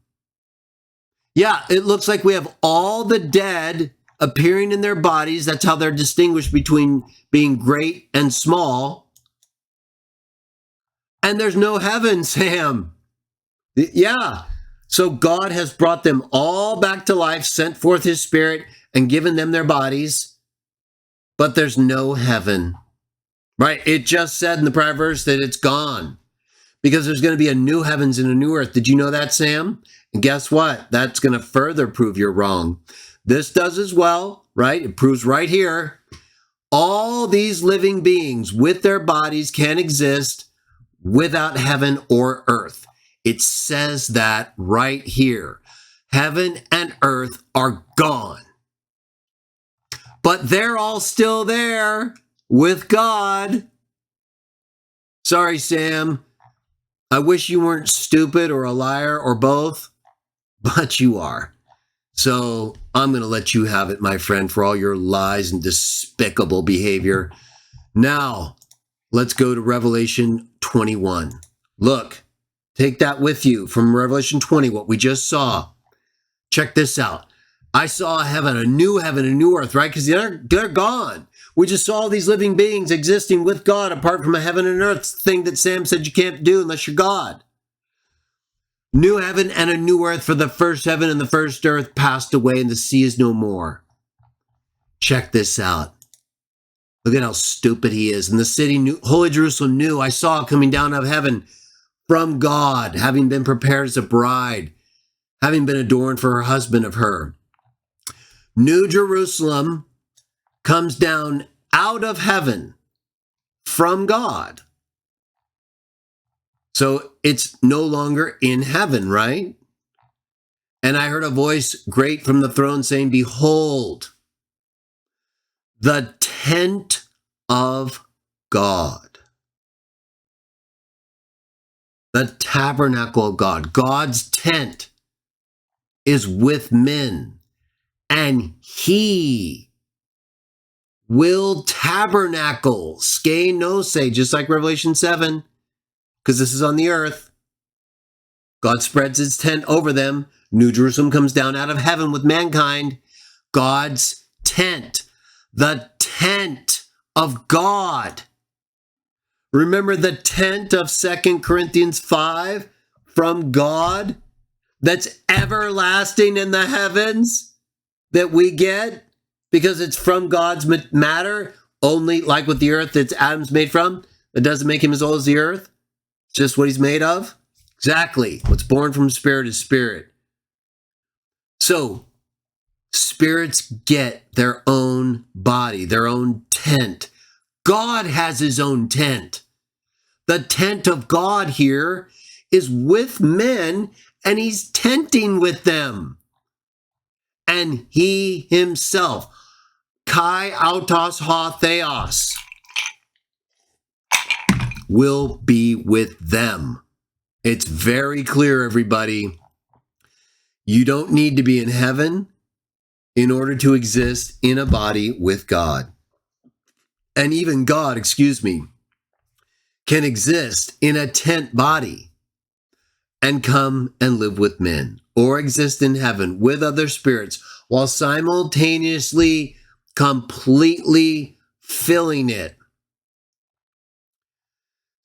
Yeah, it looks like we have all the dead appearing in their bodies. That's how they're distinguished between being great and small. And there's no heaven, Sam. Yeah. So God has brought them all back to life, sent forth his spirit, and given them their bodies. But there's no heaven. Right? It just said in the prior verse that it's gone because there's going to be a new heavens and a new earth. Did you know that, Sam? And guess what? That's going to further prove you're wrong. This does as well, right? It proves right here. All these living beings with their bodies can exist without heaven or earth. It says that right here. Heaven and earth are gone. But they're all still there with God. Sorry, Sam. I wish you weren't stupid or a liar or both, but you are. So I'm going to let you have it, my friend, for all your lies and despicable behavior. Now, let's go to Revelation 21. Look, take that with you from Revelation 20, what we just saw. Check this out. I saw heaven, a new earth, right? Because they're gone. We just saw these living beings existing with God apart from a heaven and earth thing that Sam said you can't do unless you're God. New heaven and a new earth, for the first heaven and the first earth passed away and the sea is no more. Check this out. Look at how stupid he is. And the city, Holy Jerusalem, knew, I saw coming down out of heaven from God, having been prepared as a bride, having been adorned for her husband of her. New Jerusalem comes down out of heaven from God. So it's no longer in heaven, right? And I heard a voice great from the throne saying, behold, the tent of God, the tabernacle of God, God's tent is with men, and he will tabernacle, ske nose, just like Revelation 7, because this is on the earth. God spreads his tent over them. New Jerusalem comes down out of heaven with mankind. God's tent, the tent of God. Remember the tent of 2 Corinthians 5 from God that's everlasting in the heavens that we get because it's from God's matter, only like with the earth that Adam's made from. It doesn't make him as old as the earth. It's just what he's made of. Exactly. What's born from spirit is spirit. So spirits get their own body, their own tent. God has his own tent. The tent of God here is with men, and he's tenting with them. And he himself, kai autos ha theos, will be with them. It's very clear, everybody. You don't need to be in heaven in order to exist in a body with God. And even God, can exist in a tent body and come and live with men, or exist in heaven with other spirits while simultaneously completely filling it,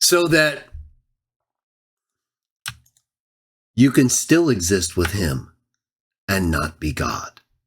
so that you can still exist with him and not be God.